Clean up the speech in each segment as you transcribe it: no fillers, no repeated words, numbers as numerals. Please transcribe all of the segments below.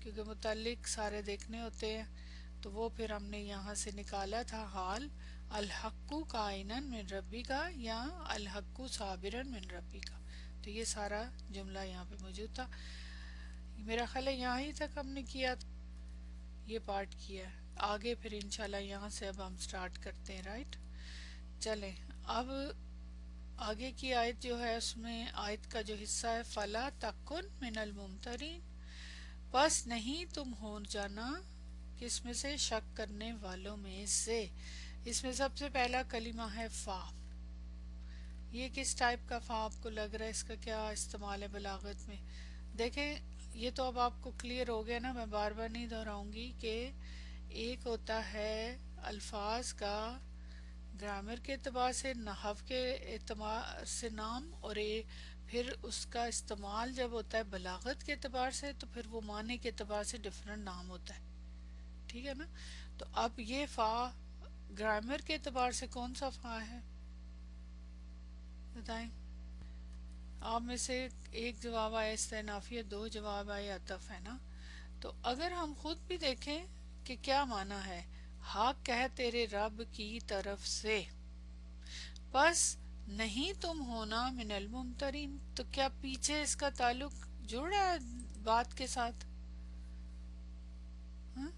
کیونکہ متعلق سارے دیکھنے ہوتے ہیں، تو وہ پھر ہم نے یہاں سے نکالا تھا حال الحق کائنن من ربی کا یا الحق صابرن من ربی کا، تو یہ سارا جملہ یہاں پہ موجود تھا. میرا خیال ہے یہاں ہی تک ہم نے کیا، یہ پارٹ کیا ہے. آگے پھر انشاءاللہ یہاں سے اب ہم سٹارٹ کرتے ہیں. رائٹ، چلیں اب آگے کی آیت جو ہے اس میں آیت کا جو حصہ ہے فَلَا تَكُن مِنَ الْمُمْتَرِينَ، پس نہیں تم ہو جانا کس میں سے، شک کرنے والوں میں سے. اس میں سب سے پہلا کلمہ ہے فا. یہ کس ٹائپ کا فا آپ کو لگ رہا ہے، اس کا کیا استعمال ہے بلاغت میں؟ دیکھیں یہ تو اب آپ کو کلیئر ہو گیا نا، میں بار بار نہیں دہراؤں گی کہ ایک ہوتا ہے الفاظ کا گرامر کے اعتبار سے، نحو کے اعتبار سے نام، اور پھر اس کا استعمال جب ہوتا ہے بلاغت کے اعتبار سے تو پھر وہ معنی کے اعتبار سے ڈیفرنٹ نام ہوتا ہے. ٹھیک ہے نا؟ تو اب یہ فا گرامر کے اعتبار سے کون سا فا ہے بتائیں؟ آپ میں سے ایک جواب آیا استئنافیہ، دو جواب آئے عطف، ہے نا؟ تو اگر ہم خود بھی دیکھیں کہ کیا معنی ہے، حق ہے تیرے رب کی طرف سے، بس نہیں تم ہونا من الممترین، تو کیا پیچھے اس کا تعلق جڑ رہا ہے بات کے ساتھ؟ ہاں؟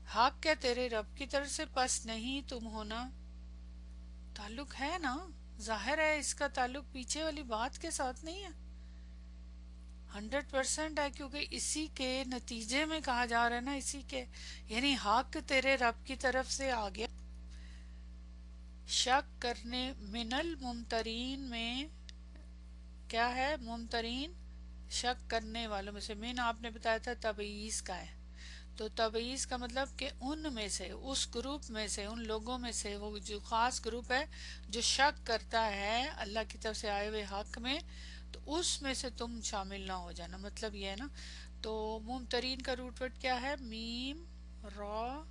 حق ہے تیرے رب کی طرف سے، پس نہیں تم ہونا، تعلق ہے نا؟ ظاہر ہے اس کا تعلق پیچھے والی بات کے ساتھ نہیں ہے، 100% ہے، کیونکہ اسی کے نتیجے میں کہا جا رہا ہے نا، اسی کے یعنی حق تیرے رب کی طرف سے آ گیا. شک کرنے من الممترین میں کیا ہے؟ ممترین شک کرنے والوں میں سے. من آپ نے بتایا تھا تبعیض کا ہے، تو تبعیض کا مطلب کہ ان میں سے، اس گروپ میں سے، ان لوگوں میں سے، وہ جو خاص گروپ ہے جو شک کرتا ہے اللہ کی طرف سے آئے ہوئے حق میں، تو اس میں سے تم شامل نہ ہو جانا. مطلب یہ ہے نا. تو ممترین کا روٹ ورڈ کیا ہے؟ میم را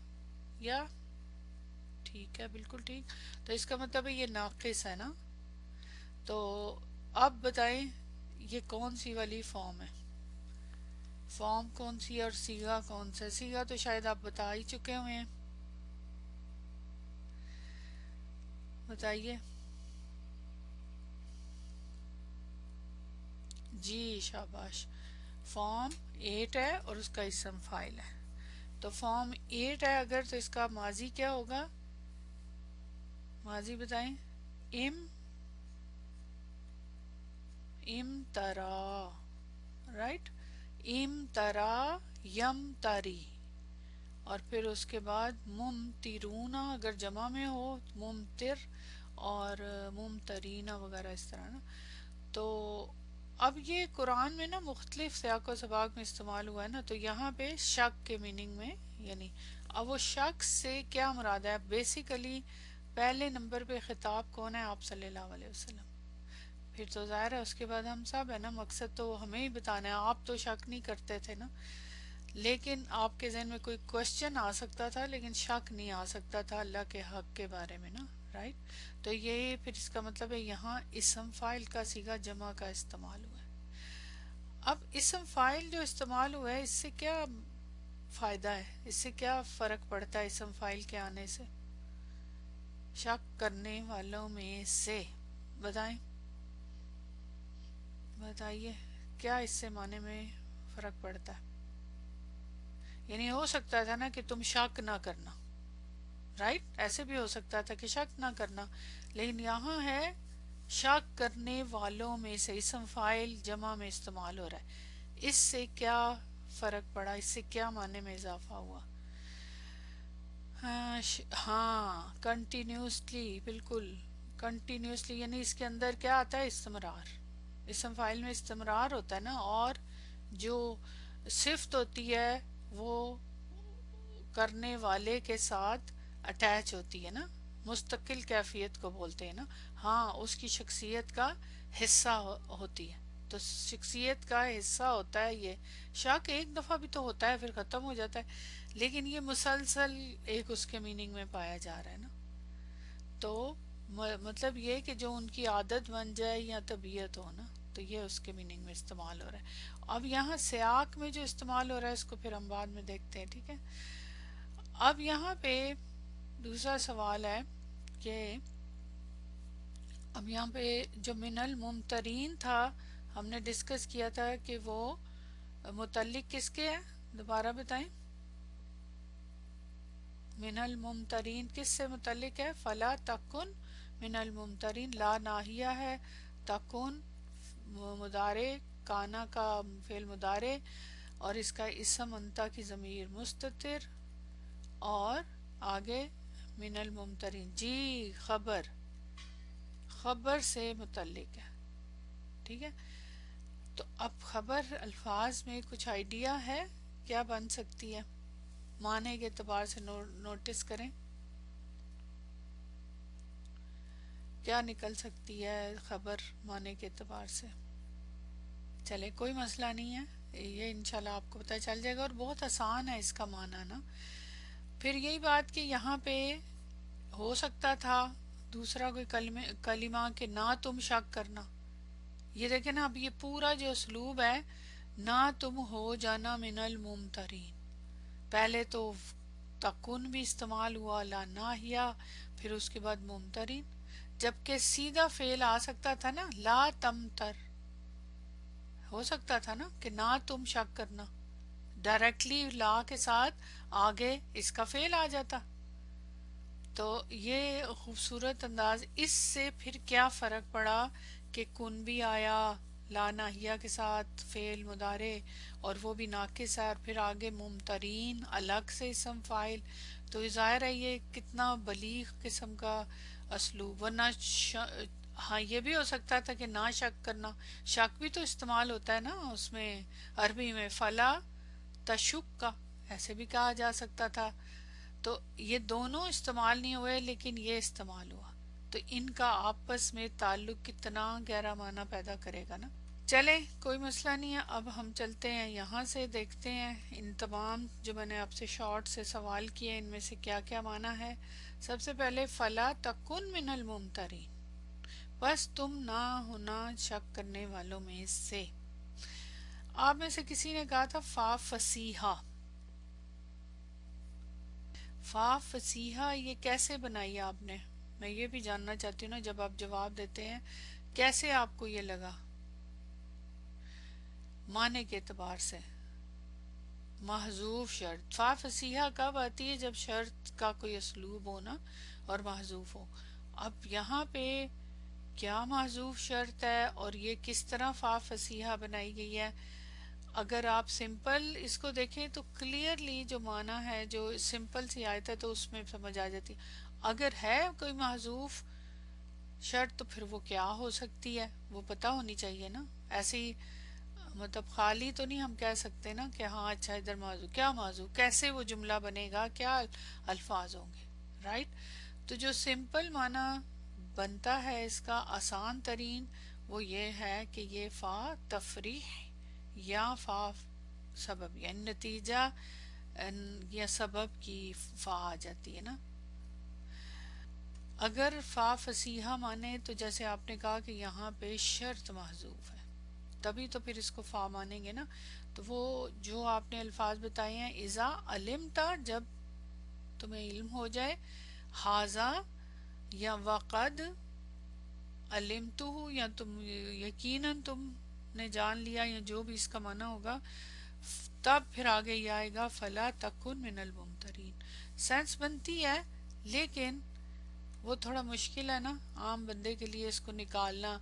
یا. ٹھیک ہے، بالکل ٹھیک. تو اس کا مطلب ہے یہ ناقص ہے نا. تو اب بتائیں یہ کون سی والی فارم ہے، فارم کون سی اور سیغہ کون سا؟ سیغہ تو شاید آپ بتا ہی چکے ہوئے ہیں، بتائیے. جی شاباش، فارم 8 ہے اور اس کا اسم فائل ہے. تو فارم 8 ہے اگر، تو اس کا ماضی کیا ہوگا؟ ماضی بتائیں. ام ترا، رائٹ، ام ترا یم تری، اور پھر اس کے بعد ممترونا اگر جمع میں ہو، ممتر اور ممترینا وغیرہ اس طرح نا. تو اب یہ قرآن میں نا مختلف سیاق و سباق میں استعمال ہوا ہے نا، تو یہاں پہ شک کے میننگ میں، یعنی اب وہ شخص سے کیا مراد ہے؟ بیسیکلی پہلے نمبر پہ خطاب کون ہے؟ آپ صلی اللہ علیہ وسلم. پھر تو ظاہر ہے اس کے بعد ہم سب ہے نا، مقصد تو ہمیں ہی بتانا ہے. آپ تو شک نہیں کرتے تھے نا، لیکن آپ کے ذہن میں کوئی کوشچن آ سکتا تھا لیکن شک نہیں آ سکتا تھا اللہ کے حق کے بارے میں نا. رائٹ، تو یہ پھر اس کا مطلب ہے یہاں اسم فاعل کا صیغہ جمع کا استعمال ہوا ہے. اب اسم فاعل جو استعمال ہوا ہے اس سے کیا فائدہ ہے، اس سے کیا فرق پڑتا ہے اسم فاعل کے آنے سے؟ شک کرنے والوں میں سے، بتائیں، بتائیے کیا اس سے معنی میں فرق پڑتا ہے؟ یعنی ہو سکتا تھا نا کہ تم شک نہ کرنا، رائٹ، ایسے بھی ہو سکتا تھا کہ شک نہ کرنا، لیکن یہاں ہے شک کرنے والوں میں سے، اسم فاعل جمع میں استعمال ہو رہا ہے. اس سے کیا فرق پڑا، اس سے کیا معنی میں اضافہ ہوا؟ ہاں کنٹینیوسلی، بالکل کنٹینیوسلی، یعنی اس کے اندر کیا آتا ہے؟ استمرار. اسم فاعل میں استمرار ہوتا ہے نا، اور جو صفت ہوتی ہے وہ کرنے والے کے ساتھ اٹیچ ہوتی ہے نا، مستقل کیفیت کو بولتے ہیں نا. ہاں اس کی شخصیت کا حصہ ہوتی ہے، تو شخصیت کا حصہ ہوتا ہے یہ. شک ایک دفعہ بھی تو ہوتا ہے پھر ختم ہو جاتا ہے، لیکن یہ مسلسل ایک اس کے میننگ میں پایا جا رہا ہے نا. تو مطلب یہ کہ جو ان کی عادت بن جائے یا طبیعت ہو نا، تو یہ اس کے میننگ میں استعمال ہو رہا ہے. اب یہاں سیاق میں جو استعمال ہو رہا ہے اس کو پھر ہم بعد میں دیکھتے ہیں، ٹھیک ہے۔ اب یہاں پہ دوسرا سوال ہے کہ اب یہاں پہ جو من الممترین تھا ہم نے ڈسکس کیا تھا کہ وہ متعلق کس کے ہے، دوبارہ بتائیں۔ من الممترین کس سے متعلق ہے؟ فلا تکن من الممترین، لا ناہیہ ہے، تکن مضارع، کانا کا فعل مضارع، اور اس کا اسم انتا کی ضمیر مستتر، اور آگے من الممترین جی خبر، خبر سے متعلق ہے، ٹھیک ہے۔ تو اب خبر الفاظ میں کچھ آئیڈیا ہے کیا بن سکتی ہے؟ معنی کے اعتبار سے نوٹس کریں کیا نکل سکتی ہے خبر معنی کے اعتبار سے۔ چلے کوئی مسئلہ نہیں ہے، یہ انشاءاللہ آپ کو پتہ چل جائے گا، اور بہت آسان ہے اس کا معنی نا۔ پھر یہی بات کہ یہاں پہ ہو سکتا تھا دوسرا کوئی کلمہ کہ نہ تم شک کرنا، یہ دیکھیں نا، اب یہ پورا جو اسلوب ہے، نہ تم ہو جانا من الممترین، پہلے تو تکن بھی استعمال ہوا، لا ناہیہ، پھر اس کے بعد ممترین، جبکہ سیدھا فعل آ سکتا تھا نا، لا تمتر، ہو سکتا تھا نا کہ نہ تم شک کرنا، ڈائریکٹلی لا کے ساتھ آگے اس کا فعل آ جاتا۔ تو یہ خوبصورت انداز، اس سے پھر کیا فرق پڑا کہ کن بھی آیا لا ناہیہ کے ساتھ فعل مضارع، اور وہ بھی ناقص ہے، اور پھر آگے ممترین الگ سے اسم فاعل، تو ظاہر ہے یہ کتنا بلیغ قسم کا اسلوب۔ ورنہ ہاں یہ بھی ہو سکتا تھا کہ نہ شک کرنا، شک بھی تو استعمال ہوتا ہے نا اس میں عربی میں، فلا تشک کا ایسے بھی کہا جا سکتا تھا۔ تو یہ دونوں استعمال نہیں ہوئے لیکن یہ استعمال ہوا، تو ان کا آپس میں تعلق کتنا گہرا معنی پیدا کرے گا نا۔ چلیں کوئی مسئلہ نہیں ہے، اب ہم چلتے ہیں یہاں سے، دیکھتے ہیں ان تمام جو میں نے آپ سے شارٹ سے سوال کیے ان میں سے کیا کیا معنی ہے۔ سب سے پہلے فلا تکن من الممترین، بس تم نہ ہونا شک کرنے والوں میں سے۔ آپ میں سے کسی نے کہا تھا فا فصیحہ، فا فصیحہ یہ کیسے بنائی آپ نے؟ میں یہ بھی جاننا چاہتی ہوں نا، جب آپ جواب دیتے ہیں کیسے آپ کو یہ لگا معنی کے اعتبار سے؟ محذوف شرط، فا فصیحہ کب آتی ہے؟ جب شرط کا کوئی اسلوب ہو نا اور محذوف ہو۔ اب یہاں پہ کیا محذوف شرط ہے اور یہ کس طرح فا فصیحہ بنائی گئی ہے؟ اگر آپ سمپل اس کو دیکھیں تو کلیئرلی جو معنی ہے، جو سمپل سی آیت ہے تو اس میں سمجھ آ جاتی ہے۔ اگر ہے کوئی محذوف شرط تو پھر وہ کیا ہو سکتی ہے، وہ پتہ ہونی چاہیے نا، ایسے ہی مطلب خالی تو نہیں ہم کہہ سکتے نا کہ ہاں اچھا ادھر محذوف، کیا محذوف، کیسے وہ جملہ بنے گا، کیا الفاظ ہوں گے، رائٹ؟ تو جو سمپل معنی بنتا ہے اس کا آسان ترین وہ یہ ہے کہ یہ فا تفریح یا فا سبب، یعنی نتیجہ یا سبب کی فا آ جاتی ہے نا۔ اگر فا فصیحہ مانے تو جیسے آپ نے کہا کہ یہاں پہ شرط محذوف ہے، تبھی تو پھر اس کو فا مانیں گے نا۔ تو وہ جو آپ نے الفاظ بتائے ہیں، اذا علمتا، جب تمہیں علم ہو جائے، حاذا یا وقد علمتہ، یا تم یقیناً تم نے جان لیا، یا جو بھی اس کا معنی ہوگا، تب پھر آگے یہ آئے گا فلا تکن من الممترین۔ سینس بنتی ہے لیکن وہ تھوڑا مشکل ہے نا عام بندے کے لیے اس کو نکالنا۔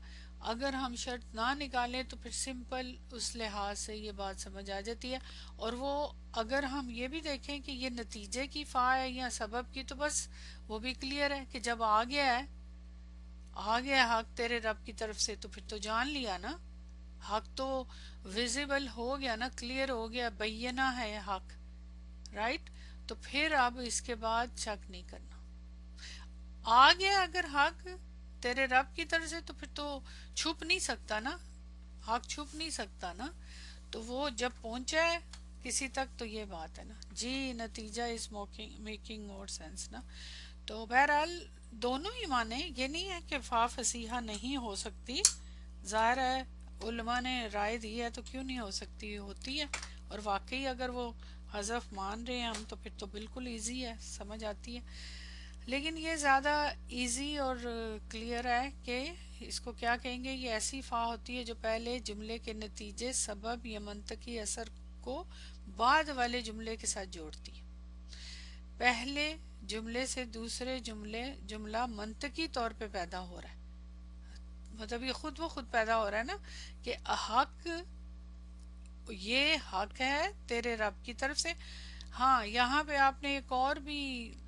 اگر ہم شرط نہ نکالیں تو پھر سمپل اس لحاظ سے یہ بات سمجھ آ جاتی ہے، اور وہ اگر ہم یہ بھی دیکھیں کہ یہ نتیجے کی فا ہے یا سبب کی، تو بس وہ بھی کلیئر ہے کہ جب آ گیا ہے، آ گیا حق تیرے رب کی طرف سے، تو پھر تو جان لیا نا، حق تو ویزیبل ہو گیا نا، کلیئر ہو گیا، بینہ ہے حق، رائٹ؟ تو پھر اب اس کے بعد شک نہیں کرنا، آ گیا اگر حق تیرے رب کی طرف سے تو پھر تو چھپ نہیں سکتا نا، حق چھپ نہیں سکتا نا، تو وہ جب پہنچا ہے کسی تک تو یہ بات ہے نا جی، نتیجہ از میکنگ مور سینس نا۔ تو بہرحال دونوں ہی معنی، یہ نہیں ہے کہ فا فصیحہ نہیں ہو سکتی، ظاہر ہے علماء نے رائے دی ہے تو کیوں نہیں ہو سکتی، ہوتی ہے۔ اور واقعی اگر وہ حذف مان رہے ہیں ہم تو پھر تو بالکل ایزی ہے، سمجھ آتی ہے۔ لیکن یہ زیادہ ایزی اور کلیئر ہے کہ اس کو کیا کہیں گے، یہ ایسی فا ہوتی ہے جو پہلے جملے کے نتیجے، سبب یا منطقی اثر کو بعد والے جملے کے ساتھ جوڑتی ہے۔ پہلے جملے سے دوسرے جملہ منطقی طور پہ پیدا ہو رہا ہے، مطلب یہ خود بخود پیدا ہو رہا ہے نا، کہ حق، یہ حق ہے تیرے رب کی طرف سے۔ ہاں یہاں پہ آپ نے ایک اور بھی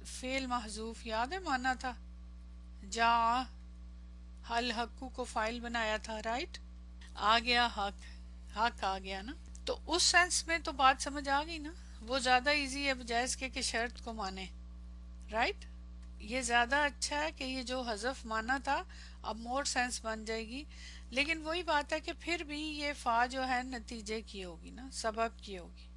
فعل محذوف یاد ہے مانا تھا، جا حل حقو کو فائل بنایا تھا، رائٹ، آ گیا حق، حق آ گیا نا، تو اس سینس میں تو بات سمجھ آ گئی نا۔ وہ زیادہ ایزی ہے بجائے اس کے کہ شرط کو مانے، رائٹ۔ یہ زیادہ اچھا ہے کہ یہ جو حذف مانا تھا اب مور سینس بن جائے گی، لیکن وہی بات ہے کہ پھر بھی یہ فا جو ہے نتیجے کی ہوگی نا، سبب کی ہوگی،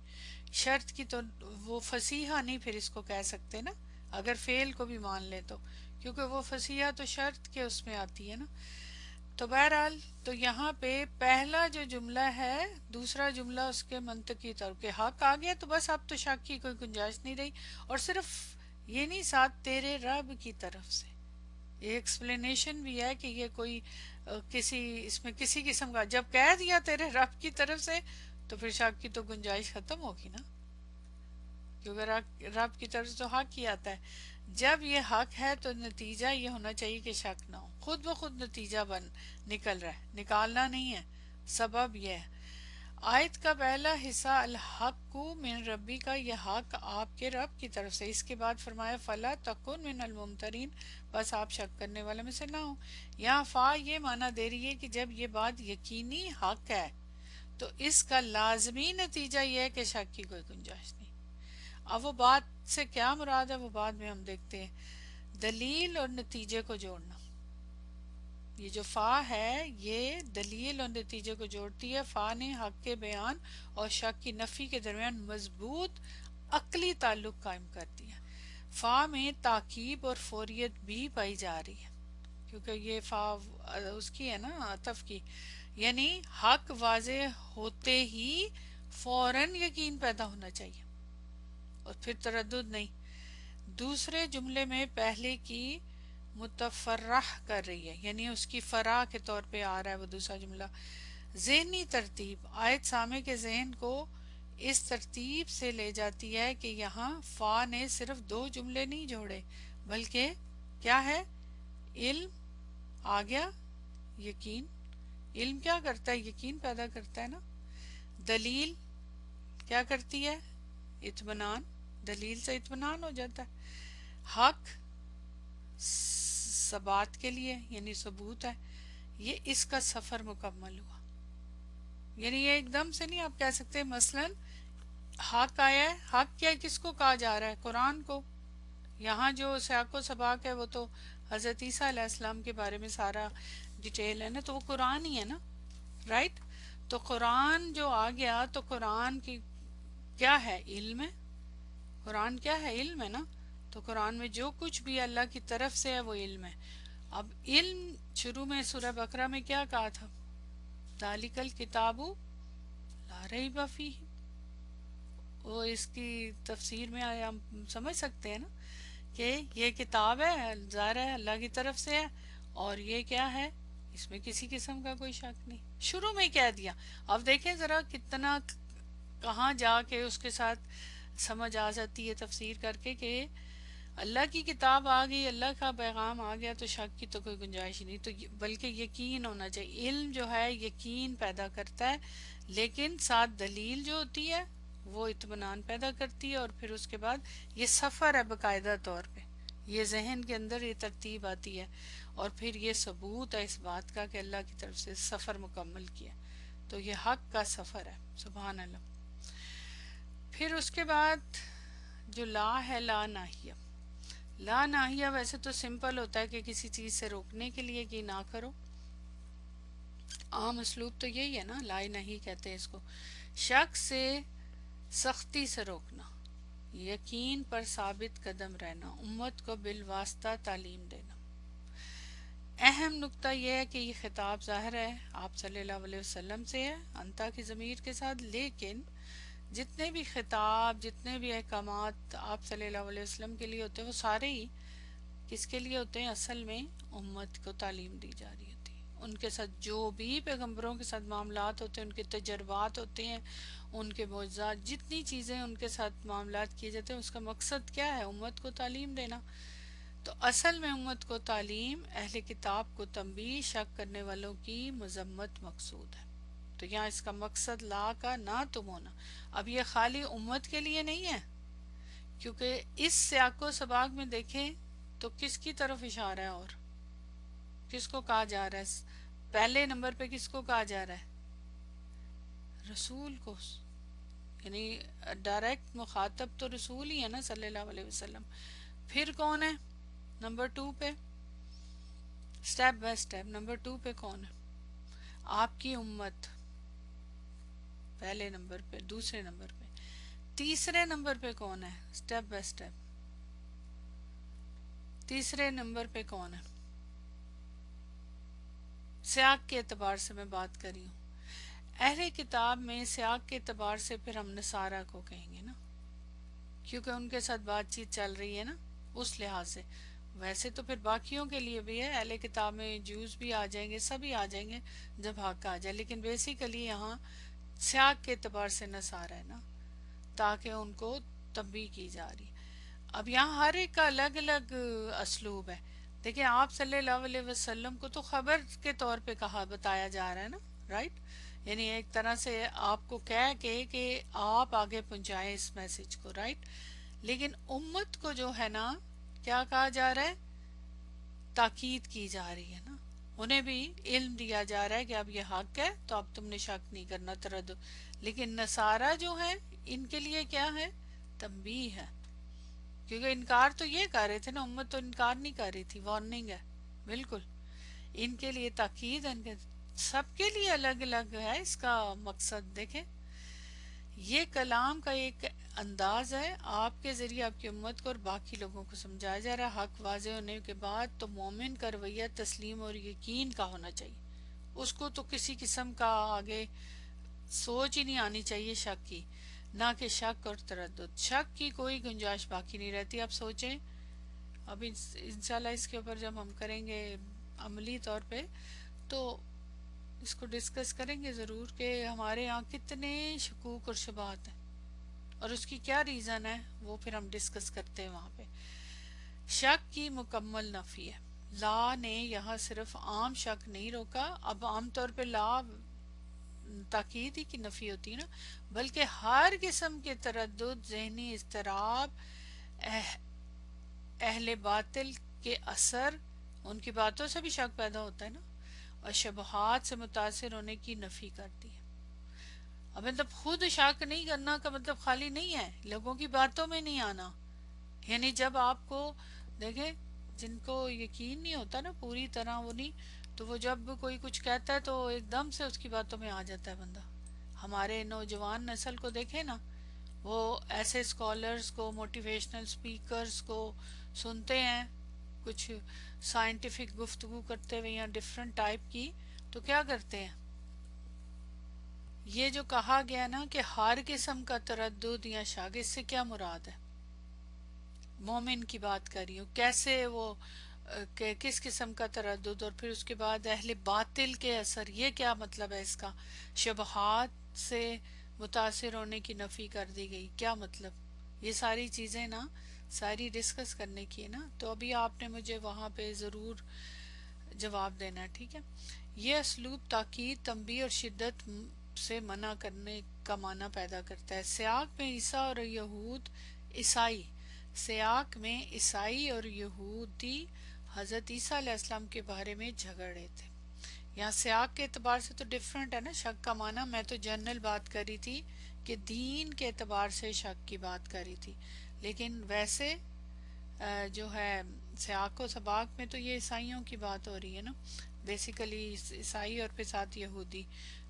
شرط کی تو وہ فصیحہ نہیں پھر اس کو کہہ سکتے نا، اگر فعل کو بھی مان لے تو، کیونکہ وہ فصیحہ تو شرط کے اس میں آتی ہے نا۔ تو بہرحال تو یہاں پہ پہلا جو جملہ ہے، دوسرا جملہ اس کے منطقی طور پہ حق آ گیا، تو بس اب تو شک کی کوئی گنجائش نہیں رہی۔ اور صرف یہ نہیں، ساتھ تیرے رب کی طرف سے، یہ ایکسپلینیشن بھی ہے کہ یہ کوئی کسی اس میں کسی قسم کا، جب کہہ دیا تیرے رب کی طرف سے تو پھر شک کی تو گنجائش ختم ہوگی نا، کیونکہ رب کی طرف سے تو حق ہی آتا ہے۔ جب یہ حق ہے تو نتیجہ یہ ہونا چاہیے کہ شک نہ ہو، خود بخود نتیجہ نکل رہا ہے، نکالنا نہیں ہے، سبب یہ ہے۔ آیت کا پہلا حصہ الحق من ربی کا، یہ حق آپ کے رب کی طرف سے، اس کے بعد فرمایا فلا تکن من الممترین، بس آپ شک کرنے والے میں سے نہ ہو۔ یہاں فا یہ معنی دے رہی ہے کہ جب یہ بات یقینی حق ہے تو اس کا لازمی نتیجہ یہ ہے کہ شک کی کوئی گنجائش نہیں۔ اب وہ بات سے کیا مراد ہے وہ بعد میں ہم دیکھتے ہیں۔ دلیل اور نتیجے کو جوڑنا، یہ جو فا ہے یہ دلیل اور نتیجے کو جوڑتی ہے۔ فا نے حق کے بیان اور شک کی نفی کے درمیان مضبوط عقلی تعلق قائم کر دیا۔ فا میں تاکید اور فوریت بھی پائی جا رہی ہے، کیونکہ یہ فا اس کی ہے نا، عطف کی، یعنی حق واضح ہوتے ہی فوراً یقین پیدا ہونا چاہیے اور پھر تردد نہیں۔ دوسرے جملے میں پہلے کی متفرح کر رہی ہے، یعنی اس کی فرح کے طور پہ آ رہا ہے وہ دوسرا جملہ۔ ذہنی ترتیب، آیت سامع کے ذہن کو اس ترتیب سے لے جاتی ہے کہ یہاں فا نے صرف دو جملے نہیں جوڑے، بلکہ کیا ہے، علم آ گیا، یقین، علم کیا کرتا ہے، یقین پیدا کرتا ہے نا۔ دلیل کیا کرتی ہے، اطمینان، دلیل سے اطمینان ہو جاتا ہے۔ حق ثبات کے لیے یعنی ثبوت ہے، یہ اس کا سفر مکمل ہوا۔ یعنی یہ ایک دم سے نہیں آپ کہہ سکتے، مثلا حق آیا ہے، حق کیا کس کو کہا جا رہا ہے، قرآن کو۔ یہاں جو سیاق و سباق ہے وہ تو حضرت عیسیٰ علیہ السلام کے بارے میں سارا ڈیٹیل ہے نا، تو وہ قرآن ہی ہے نا، رائٹ۔ تو قرآن جو آ گیا تو قرآن کی کیا ہے، علم ہے، قرآن کیا ہے، علم ہے نا۔ تو قرآن میں جو کچھ بھی اللہ کی طرف سے ہے وہ علم ہے۔ اب علم شروع میں سورہ بقرہ میں کیا کہا تھا، ذالک الکتاب لا ریب فیہ، وہ اس کی تفسیر میں آیا ہم سمجھ سکتے ہیں نا کہ یہ کتاب ہے، ظاہر ہے اللہ کی طرف سے ہے، اور یہ کیا ہے، اس میں کسی قسم کا کوئی شک نہیں، شروع میں کہہ دیا۔ اب دیکھیں ذرا کتنا کہاں جا کے اس کے ساتھ سمجھ آ جاتی ہے تفسیر کر کے کہ اللہ کی کتاب آ گئی، اللہ کا پیغام آ گیا تو شک کی تو کوئی گنجائش ہی نہیں، تو بلکہ یقین ہونا چاہیے۔ علم جو ہے یقین پیدا کرتا ہے، لیکن ساتھ دلیل جو ہوتی ہے وہ اطمینان پیدا کرتی ہے، اور پھر اس کے بعد یہ سفر ہے باقاعدہ طور پہ، یہ ذہن کے اندر یہ ترتیب آتی ہے، اور پھر یہ ثبوت ہے اس بات کا کہ اللہ کی طرف سے سفر مکمل کیا، تو یہ حق کا سفر ہے، سبحان اللہ۔ پھر اس کے بعد جو لا ہے، لا ناہیہ، لا ناہیہ ویسے تو سمپل ہوتا ہے کہ کسی چیز سے روکنے کے لیے کہ نہ کرو، عام اسلوب تو یہی ہے نا، لا نہیں کہتے ہیں اس کو۔ شک سے سختی سے روکنا، یقین پر ثابت قدم رہنا، امت کو بالواسطہ تعلیم دینا۔ اہم نقطہ یہ ہے کہ یہ خطاب ظاہر ہے آپ صلی اللہ علیہ وسلم سے ہے انتا کی ضمیر کے ساتھ، لیکن جتنے بھی خطاب، جتنے بھی احکامات آپ صلی اللہ علیہ وسلم کے لیے ہوتے ہیں، وہ سارے ہی کس کے لیے ہوتے ہیں؟ اصل میں امت کو تعلیم دی جا رہی ہوتی ہے۔ ان کے ساتھ جو بھی پیغمبروں کے ساتھ معاملات ہوتے ہیں، ان کے تجربات ہوتے ہیں، ان کے معجزات، جتنی چیزیں ان کے ساتھ معاملات کیے جاتے ہیں، اس کا مقصد کیا ہے؟ امت کو تعلیم دینا۔ تو اصل میں امت کو تعلیم، اہل کتاب کو تنبیہ، شک کرنے والوں کی مذمت مقصود ہے۔ تو یہاں اس کا مقصد لا کا نہ تم ہونا۔ اب یہ خالی امت کے لیے نہیں ہے، کیونکہ اس سیاق و سباق میں دیکھیں تو کس کی طرف اشارہ ہے اور کس کو کہا جا رہا ہے؟ پہلے نمبر پہ کس کو کہا جا رہا ہے؟ رسول کو، یعنی ڈائریکٹ مخاطب تو رسول ہی ہے نا صلی اللہ علیہ وسلم۔ پھر کون ہے نمبر 2 پہ؟ سٹیپ بائی سٹیپ نمبر 2 پہ کون ہے؟ آپ کی امت پہلے نمبر پہ، دوسرے نمبر پہ، تیسرے نمبر پہ کون ہے؟ سٹیپ بائی سٹیپ تیسرے نمبر پہ کون ہے؟ سیاق کے اعتبار سے میں بات کر رہی ہوں، اہل کتاب میں سیاق کے اعتبار سے پھر ہم نصارہ کو کہیں گے نا، کیونکہ ان کے ساتھ بات چیت چل رہی ہے نا، اس لحاظ سے۔ ویسے تو پھر باقیوں کے لیے بھی ہے، اہل کتاب میں جوز بھی آ جائیں گے، سبھی آ جائیں گے جب حق آ جائے، لیکن بیسیکلی یہاں سیاق کے اعتبار سے نصارہ ہے نا، تاکہ ان کو تنبیہ کی جا رہی ہے۔ اب یہاں ہر ایک کا الگ الگ اسلوب ہے۔ دیکھیں آپ صلی اللہ علیہ وسلم کو تو خبر کے طور پہ کہا بتایا جا رہا ہے نا، رائٹ؟ یعنی ایک طرح سے آپ کو کہہ کے کہ آپ آگے پہنچائیں اس میسج کو، رائٹ؟ لیکن امت کو جو ہے نا، کیا کہا جا رہا ہے؟ تاکید کی جا رہی ہے نا، انہیں بھی علم دیا جا رہا ہے کہ اب یہ حق ہے تو اب تم نے شک نہیں کرنا، تردد۔ لیکن نصارہ جو ہیں ان کے لیے کیا ہے؟ تنبیہ ہے، کیونکہ انکار تو یہ کر رہے تھے نا، امت تو انکار نہیں کر رہی تھی، وارننگ ہے بالکل۔ ان کے لیے تاکید ہے، ان کے سب کے لیے الگ الگ ہے اس کا مقصد۔ دیکھیں یہ کلام کا ایک انداز ہے، آپ کے ذریعے آپ کی امت کو اور باقی لوگوں کو سمجھایا جا رہا ہے۔ حق واضح ہونے کے بعد تو مومن کا رویہ تسلیم اور یقین کا ہونا چاہیے، اس کو تو کسی قسم کا آگے سوچ ہی نہیں آنی چاہیے شک کی، نہ کہ شک اور تردد۔ شک کی کوئی گنجائش باقی نہیں رہتی۔ آپ سوچیں، اب انشاءاللہ اس کے اوپر جب ہم کریں گے عملی طور پہ تو اس کو ڈسکس کریں گے ضرور کہ ہمارے یہاں کتنے شکوک اور شبہات ہیں اور اس کی کیا ریزن ہے، وہ پھر ہم ڈسکس کرتے ہیں وہاں پہ۔ شک کی مکمل نفی ہے۔ لا نے یہاں صرف عام شک نہیں روکا، اب عام طور پہ لا تاکید ہی کی نفی ہوتی ہے نا، بلکہ ہر قسم کے تردد، ذہنی اضطراب، اہل باطل کے اثر، ان کی باتوں سے بھی شک پیدا ہوتا ہے نا، اور شبہات سے متاثر ہونے کی نفی کرتی ہے۔ اب مطلب خود شک نہیں کرنا کا مطلب خالی نہیں ہے لوگوں کی باتوں میں نہیں آنا، یعنی جب آپ کو دیکھیں جن کو یقین نہیں ہوتا نا پوری طرح، وہ نہیں، تو وہ جب کوئی کچھ کہتا ہے تو ایک دم سے اس کی باتوں میں آ جاتا ہے بندہ۔ ہمارے نوجوان نسل کو دیکھیں نا، وہ ایسے اسکالرز کو، موٹیویشنل سپیکرز کو سنتے ہیں کچھ سائنٹیفک گفتگو کرتے ہوئے یا ڈفرنٹ ٹائپ کی، تو کیا کرتے ہیں؟ یہ جو کہا گیا نا کہ ہر قسم کا تردد یا شک، اس سے کیا مراد ہے؟ مومن کی بات کر رہی ہوں، کیسے وہ کہ کس قسم کا تردد، اور پھر اس کے بعد اہل باطل کے اثر، یہ کیا مطلب ہے اس کا؟ شبہات سے متاثر ہونے کی نفی کر دی گئی، کیا مطلب؟ یہ ساری چیزیں نا ساری ڈسکس کرنے کی ہے نا، تو ابھی آپ نے مجھے وہاں پہ ضرور جواب دینا ہے، ٹھیک ہے؟ یہ اسلوب تاکید، تنبیہ اور شدت سے منع کرنے کا معنی پیدا کرتا ہے۔ سیاق میں عیسیٰ اور یہود، عیسائی، سیاق میں عیسائی اور یہودی حضرت عیسیٰ علیہ السلام کے بارے میں جھگڑے تھے۔ یہاں سیاق کے اعتبار سے تو ڈیفرنٹ ہے نا شک کا معنی، میں تو جنرل بات کر رہی تھی کہ دین کے اعتبار سے شک کی بات کر رہی تھی، لیکن ویسے جو ہے سیاق و سباق میں تو یہ عیسائیوں کی بات ہو رہی ہے نا، بیسیکلی عیسائی اور پھر ساتھ یہودی،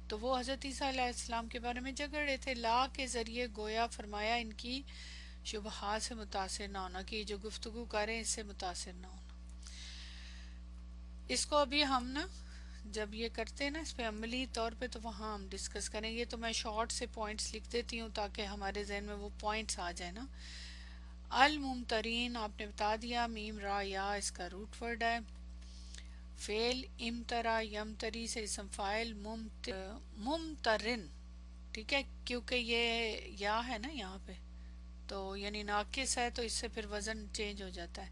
تو وہ حضرت عیسیٰ علیہ السلام کے بارے میں جھگڑے تھے۔ لا کے ذریعے گویا فرمایا ان کی شبہات سے متاثر نہ ہونا، کہ جو گفتگو کریں اس سے متاثر نہ ہونا۔ اس کو ابھی ہم نا جب یہ کرتے ہیں نا اس پہ عملی طور پہ تو وہاں ہم ڈسکس کریں گے. تو میں شارٹ سے پوائنٹس لکھ دیتی ہوں تاکہ ہمارے ذہن میں وہ پوائنٹس آ جائیں نا. الممترین آپ نے بتا دیا، میم را یا اس کا روٹ ورڈ ہے. فعل امترا یمتری سے اسم فاعل ممترن، ٹھیک ہے، کیونکہ یہ یا ہے نا یہاں پہ تو یعنی ناقص ہے تو اس سے پھر وزن چینج ہو جاتا ہے.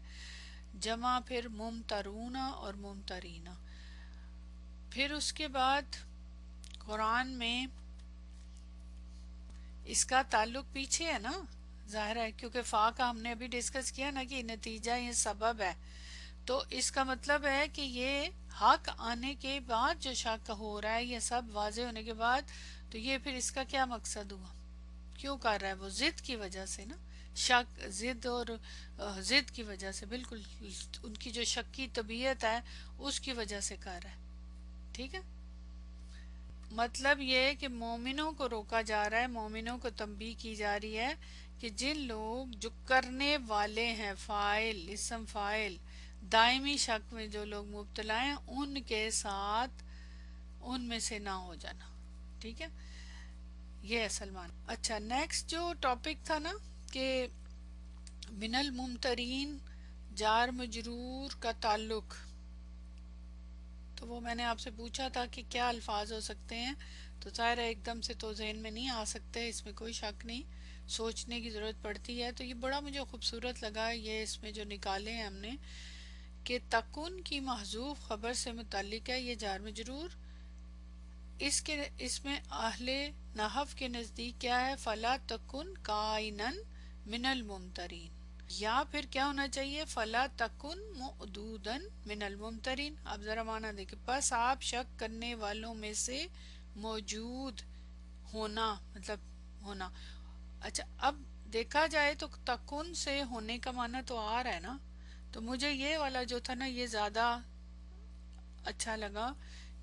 جمع پھر ممترونا اور ممترینا. پھر اس کے بعد قرآن میں اس کا تعلق پیچھے ہے نا، ظاہر ہے کیونکہ فا کا ہم نے ابھی ڈسکس کیا نا کہ نتیجہ یہ سبب ہے. تو اس کا مطلب ہے کہ یہ حق آنے کے بعد جو شک ہو رہا ہے یہ سب واضح ہونے کے بعد، تو یہ پھر اس کا کیا مقصد ہوا، کیوں کر رہا ہے وہ ضد کی وجہ سے نا. شک ضد اور ضد کی وجہ سے، بالکل ان کی جو شکی طبیعت ہے اس کی وجہ سے کر رہا ہے. ٹھیک ہے، مطلب یہ ہے کہ مومنوں کو روکا جا رہا ہے، مومنوں کو تنبیہ کی جا رہی ہے کہ جن لوگ جو کرنے والے ہیں، فاعل اسم فاعل دائمی شک میں جو لوگ مبتلا ہیں ان کے ساتھ ان میں سے نہ ہو جانا. ٹھیک ہے، یہ ہے سلمان. اچھا، نیکسٹ جو ٹاپک تھا نا کہ من الممترین جار مجرور کا تعلق، تو وہ میں نے آپ سے پوچھا تھا کہ کیا الفاظ ہو سکتے ہیں. تو ظاہر ہے ایک دم سے تو ذہن میں نہیں آ سکتے، اس میں کوئی شک نہیں، سوچنے کی ضرورت پڑتی ہے. تو یہ بڑا مجھے خوبصورت لگا یہ اس میں جو نکالے ہیں ہم نے کہ تکن کی محذوف خبر سے متعلق ہے یہ جار مجرور. اس میں اہل نحو کے نزدیک کیا ہے، فلا تکن کائنن من الممترین، یا پھر کیا ہونا چاہیے، فلا تکن معدودن من الممترین. اب ذرا معنی دیکھیں، پس آپ شک کرنے والوں میں سے موجود ہونا، مطلب ہونا. اچھا، اب دیکھا جائے تو تکن سے ہونے کا معنی تو آ رہا ہے نا، تو مجھے یہ والا جو تھا نا یہ زیادہ اچھا لگا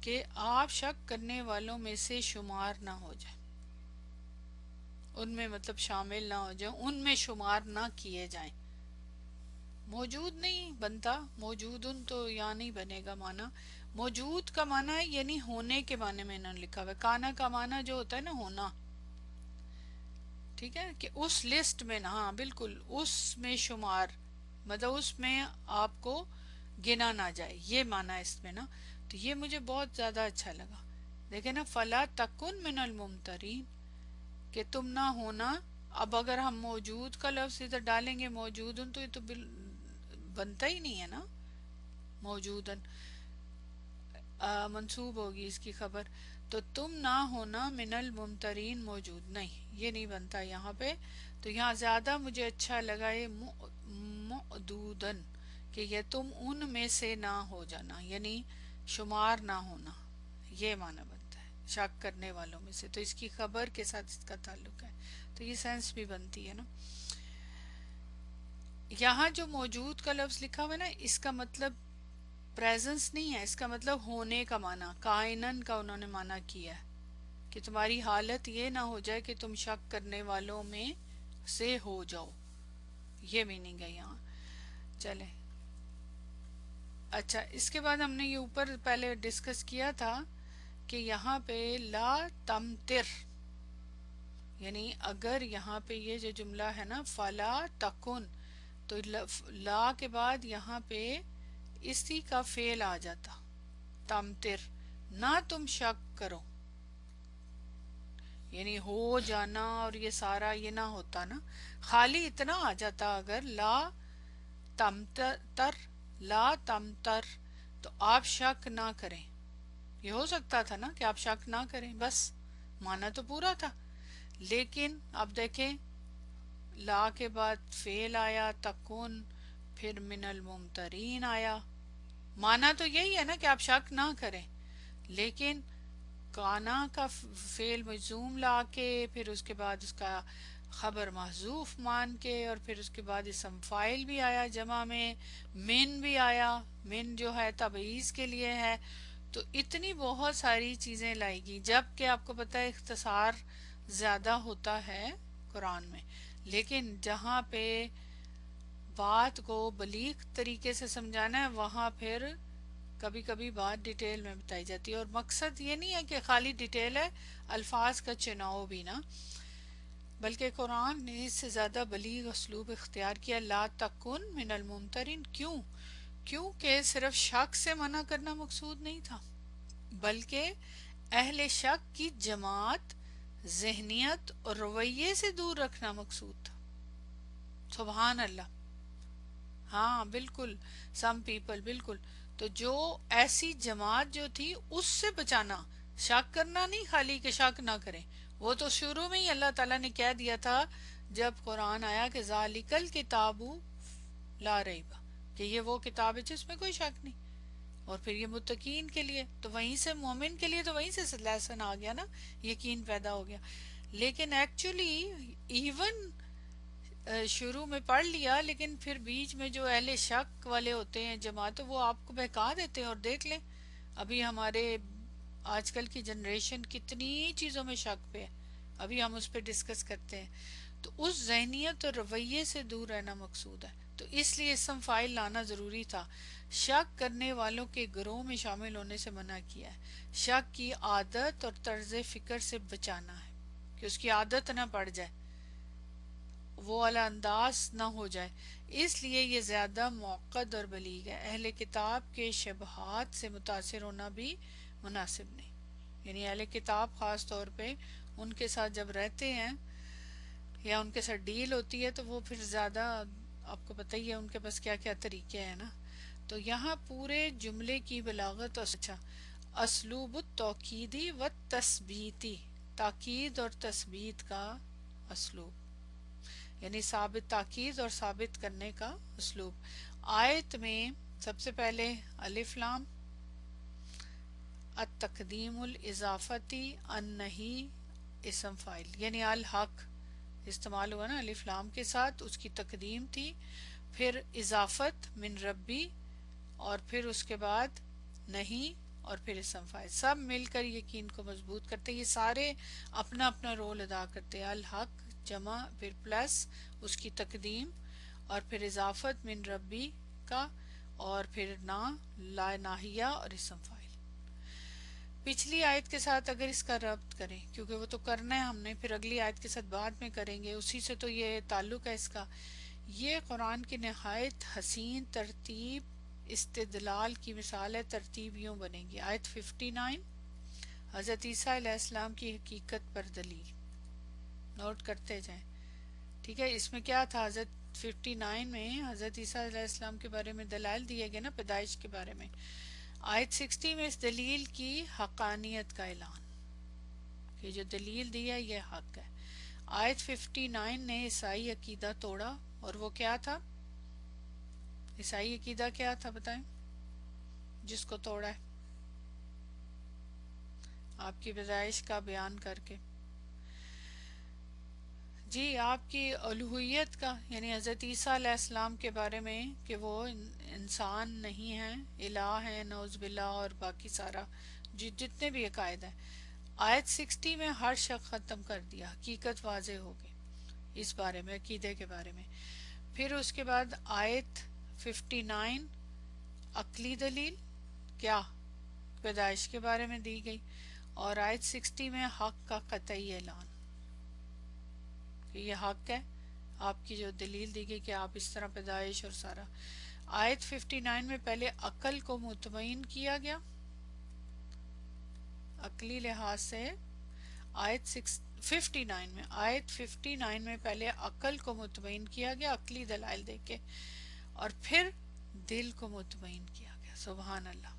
کہ آپ شک کرنے والوں میں سے شمار نہ ہو جائیں، ان میں مطلب شامل نہ ہو جائیں، ان میں شمار نہ کیے جائیں. موجود نہیں بنتا، موجودن تو یہاں نہیں بنے گا معنی. موجود کا معنی ہے یعنی ہونے کے معنی میں انہوں نے لکھا ہوا ہے. کانا کا معنی جو ہوتا ہے نا ہونا، ٹھیک ہے، کہ اس لسٹ میں نا، ہاں بالکل اس میں شمار، مطلب اس میں آپ کو گنا نہ جائے، یہ معنی ہے اس میں نا. تو یہ مجھے بہت زیادہ اچھا لگا. دیکھیں نا، فلا تکن من الممترین، کہ تم نہ ہونا. اب اگر ہم موجود کا لفظ ادھر ڈالیں گے موجودن تو یہ تو بنتا ہی نہیں ہے نا، موجودن منصوب ہوگی اس کی خبر. تو تم نہ ہونا من الممترین، موجود نہیں، یہ نہیں بنتا یہاں پہ. تو یہاں زیادہ مجھے اچھا لگا یہ معدودن، کہ یہ تم ان میں سے نہ ہو جانا، یعنی شمار نہ ہونا، یہ معنی بنتا ہے شک کرنے والوں میں سے. تو اس کی خبر کے ساتھ اس کا تعلق ہے، تو یہ سینس بھی بنتی ہے نا. یہاں جو موجود کا لفظ لکھا ہوا ہے نا، اس کا مطلب پریزنس نہیں ہے، اس کا مطلب ہونے کا معنی، کائنن کا انہوں نے معنی کیا ہے کہ تمہاری حالت یہ نہ ہو جائے کہ تم شک کرنے والوں میں سے ہو جاؤ، یہ میننگ ہے یہاں. چلے اچھا، اس کے بعد ہم نے یہ اوپر پہلے ڈسکس کیا تھا کہ یہاں پہ لا تمتر، یعنی اگر یہاں پہ یہ جو جملہ ہے نا فلا تکن، تو لا کے بعد یہاں پہ اسی کا فعل آ جاتا، تمتر، نہ تم شک کرو، یعنی ہو جانا اور یہ سارا یہ نہ ہوتا نا، خالی اتنا آ جاتا اگر لا تمتر، لا تمتر، تو آپ شک نہ کریں. یہ ہو سکتا تھا نا کہ آپ شک نہ کریں، بس معنی تو پورا تھا. لیکن اب دیکھیں لا کے بعد فعل آیا تکن، پھر من الممترین آیا، معنی تو یہی ہے نا کہ آپ شک نہ کریں، لیکن کانا کا فعل مجزوم لا کے، پھر اس کے بعد اس کا خبر محذوف مان کے، اور پھر اس کے بعد اسم فاعل بھی آیا جمع میں، من بھی آیا، من جو ہے تبعیض کے لیے ہے. تو اتنی بہت ساری چیزیں لائے گی، جبکہ آپ کو پتہ ہے اختصار زیادہ ہوتا ہے قرآن میں، لیکن جہاں پہ بات کو بلیغ طریقے سے سمجھانا ہے وہاں پھر کبھی کبھی بات ڈیٹیل میں بتائی جاتی ہے، اور مقصد یہ نہیں ہے کہ خالی ڈیٹیل ہے، الفاظ کا چناؤ بھی نا، بلکہ قرآن نے اس سے زیادہ بلیغ اسلوب اختیار کیا، لا تکن من الممترین، کیونکہ صرف شک سے منع کرنا مقصود نہیں تھا، بلکہ اہل شک کی جماعت، ذہنیت اور رویے سے دور رکھنا مقصود تھا۔ سبحان اللہ، ہاں بالکل، سم پیپل، بالکل، تو جو ایسی جماعت جو تھی اس سے بچانا، شک کرنا نہیں خالی کہ شک نہ کریں، وہ تو شروع میں ہی اللہ تعالیٰ نے کہہ دیا تھا جب قرآن آیا کہ ذالک الکتاب لا ریب، کہ یہ وہ کتاب ہے جس میں کوئی شک نہیں، اور پھر یہ متقین کے لیے، تو وہیں سے مومن کے لیے تو وہیں سے لیسن آ گیا نا، یقین پیدا ہو گیا۔ لیکن ایکچولی ایون شروع میں پڑھ لیا، لیکن پھر بیچ میں جو اہل شک والے ہوتے ہیں جماعت، وہ آپ کو بہکا دیتے ہیں، اور دیکھ لیں ابھی ہمارے آج کل کی جنریشن کتنی چیزوں میں شک پہ ہے، ابھی ہم اس پہ ڈسکس کرتے ہیں، تو اس ذہنیت اور رویے سے دور رہنا مقصود ہے، تو اس لیے اسم فاعل لانا ضروری تھا۔ شک کرنے والوں کے گروہ میں شامل ہونے سے منع کیا ہے، شک کی عادت اور طرز فکر سے بچانا ہے کہ اس کی عادت نہ پڑ جائے، وہ والا انداز نہ ہو جائے، اس لیے یہ زیادہ معقد اور بلیغ ہے۔ اہل کتاب کے شبہات سے متاثر ہونا بھی مناسب نہیں، یعنی اہل کتاب خاص طور پہ ان کے ساتھ جب رہتے ہیں یا ان کے ساتھ ڈیل ہوتی ہے تو وہ پھر زیادہ، آپ کو پتہ ہی ہے ان کے پاس کیا کیا طریقے ہیں نا، تو یہاں پورے جملے کی بلاغت اور اچھا اسلوب التوکیدی و تثبیتی، تاکید اور تثبیت کا اسلوب، یعنی ثابت، تاکید اور ثابت کرنے کا اسلوب۔ آیت میں سب سے پہلے الف لام، التقدیم الاضافتی، النہی اسم فاعل، یعنی الحق استعمال ہوا نا الف لام کے ساتھ، اس کی تقدیم تھی، پھر اضافت من ربی، اور پھر اس کے بعد نہیں، اور پھر اسم فاعل، سب مل کر یقین کو مضبوط کرتے، یہ سارے اپنا اپنا رول ادا کرتے، الحق جمع، پھر پلس اس کی تقدیم، اور پھر اضافت من ربی کا، اور پھر نا، لا ناہیہ اور اسم فاعل۔ پچھلی آیت کے ساتھ اگر اس کا ربط کریں، کیونکہ وہ تو کرنا ہے ہم نے، پھر اگلی آیت کے ساتھ بعد میں کریں گے، اسی سے تو یہ تعلق ہے اس کا، یہ قرآن کی نہایت حسین ترتیب استدلال کی مثال ہے، ترتیب یوں بنے گی، آیت 59 حضرت عیسیٰ علیہ السلام کی حقیقت پر دلیل، نوٹ کرتے جائیں، ٹھیک ہے، اس میں کیا تھا، حضرت 59 میں حضرت عیسیٰ علیہ السلام کے بارے میں دلائل دیے گئے نا، پیدائش کے بارے میں، آیت 60 میں اس دلیل کی حقانیت کا اعلان، کہ جو دلیل دی ہے یہ حق ہے۔ آیت 59 نے عیسائی عقیدہ توڑا، اور وہ کیا تھا، عیسائی عقیدہ کیا تھا بتائیں، جس کو توڑا ہے آپ کی پیدائش کا بیان کر کے، جی آپ کی الوہیت کا، یعنی حضرت عیسیٰ علیہ السلام کے بارے میں کہ وہ انسان نہیں ہیں، الہ ہیں، نعوذ باللہ، اور باقی سارا جتنے بھی عقائد ہیں، آیت 60 میں ہر شک ختم کر دیا، حقیقت واضح ہو گئی اس بارے میں، عقیدے کے بارے میں۔ پھر اس کے بعد آیت 59 عقلی دلیل کیا، پیدائش کے بارے میں دی گئی، اور آیت 60 میں حق کا قطعی اعلان کہ یہ حق ہے، آپ کی جو دلیل دی گئی کہ آپ اس طرح پیدائش اور سارا۔ آیت 59 میں پہلے عقل کو مطمئن کیا گیا عقلی لحاظ سے، آیت 59 میں، آیت 59 میں پہلے عقل کو مطمئن کیا گیا عقلی دلائل دے کے، اور پھر دل کو مطمئن کیا گیا، سبحان اللہ،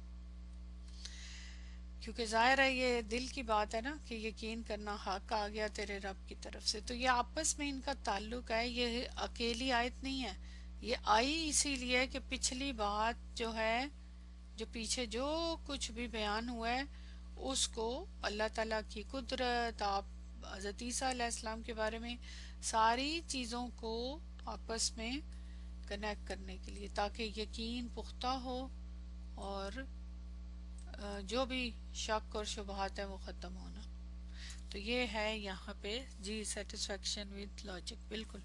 کیونکہ ظاہر ہے یہ دل کی بات ہے نا، کہ یقین کرنا حق آ گیا تیرے رب کی طرف سے، تو یہ آپس میں ان کا تعلق ہے، یہ اکیلی آیت نہیں ہے، یہ آئی اسی لیے کہ پچھلی بات جو ہے، جو پیچھے جو کچھ بھی بیان ہوا ہے اس کو اللہ تعالیٰ کی قدرت، آپ حضرت عیسیٰ علیہ السلام کے بارے میں ساری چیزوں کو آپس میں کنیکٹ کرنے کے لیے، تاکہ یقین پختہ ہو، اور جو بھی شک اور شبہات ہیں وہ ختم ہونا، تو یہ ہے یہاں پہ جی سیٹسفیکشن وتھ لاجک، بالکل۔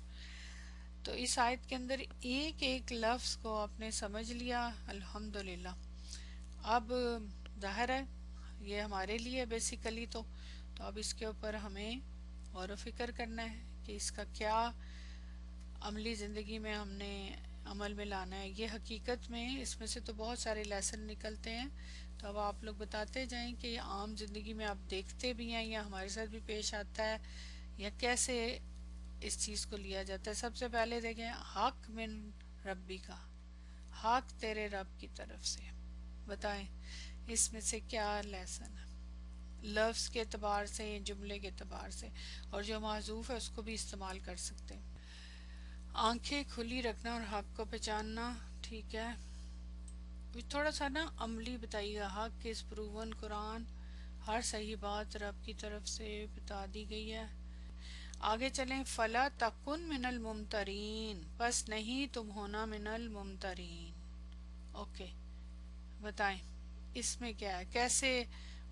تو اس آیت کے اندر ایک ایک لفظ کو آپ نے سمجھ لیا، الحمدللہ، اب ظاہر ہے یہ ہمارے لیے بیسیکلی تو اب اس کے اوپر ہمیں غور و فکر کرنا ہے کہ اس کا کیا عملی زندگی میں ہم نے عمل میں لانا ہے. یہ حقیقت میں اس میں سے تو بہت سارے لیسن نکلتے ہیں. تو اب آپ لوگ بتاتے جائیں کہ یہ عام زندگی میں آپ دیکھتے بھی ہیں یا ہمارے ساتھ بھی پیش آتا ہے یا کیسے اس چیز کو لیا جاتا ہے. سب سے پہلے دیکھیں حق من ربی کا، حق تیرے رب کی طرف سے. بتائیں اس میں سے کیا لیسن ہے لفظ کے اعتبار سے، جملے کے اعتبار سے، اور جو معذوف ہے اس کو بھی استعمال کر سکتے ہیں. آنکھیں کھلی رکھنا اور حق کو پہچاننا. ٹھیک ہے، تھوڑا سا نا عملی بتائیے گا. حق کس پروون قرآن، ہر صحیح بات رب کی طرف سے بتا دی گئی ہے. آگے چلیں. فلا تکن من الممترین، پس نہیں تم ہونا من الممترین. اوکے بتائیں اس میں کیا ہے، کیسے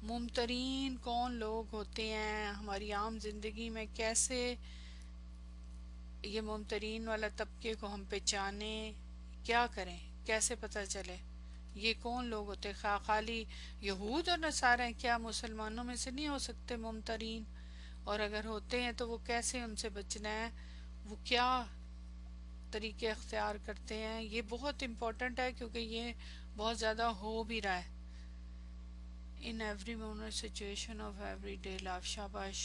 ممترین کون لوگ ہوتے ہیں ہماری عام زندگی میں، کیسے یہ ممترین والا طبقے کو ہم پہچانیں، کیا کریں، کیسے پتہ چلے یہ کون لوگ ہوتے. خالی یہود اور نصارہ ہیں کیا؟ مسلمانوں میں سے نہیں ہو سکتے ممترین؟ اور اگر ہوتے ہیں تو وہ کیسے ان سے بچنا ہے، وہ کیا طریقے اختیار کرتے ہیں؟ یہ بہت امپورٹنٹ ہے کیونکہ یہ بہت زیادہ ہو بھی رہا ہے. in every moment situation of everyday life. شاباش.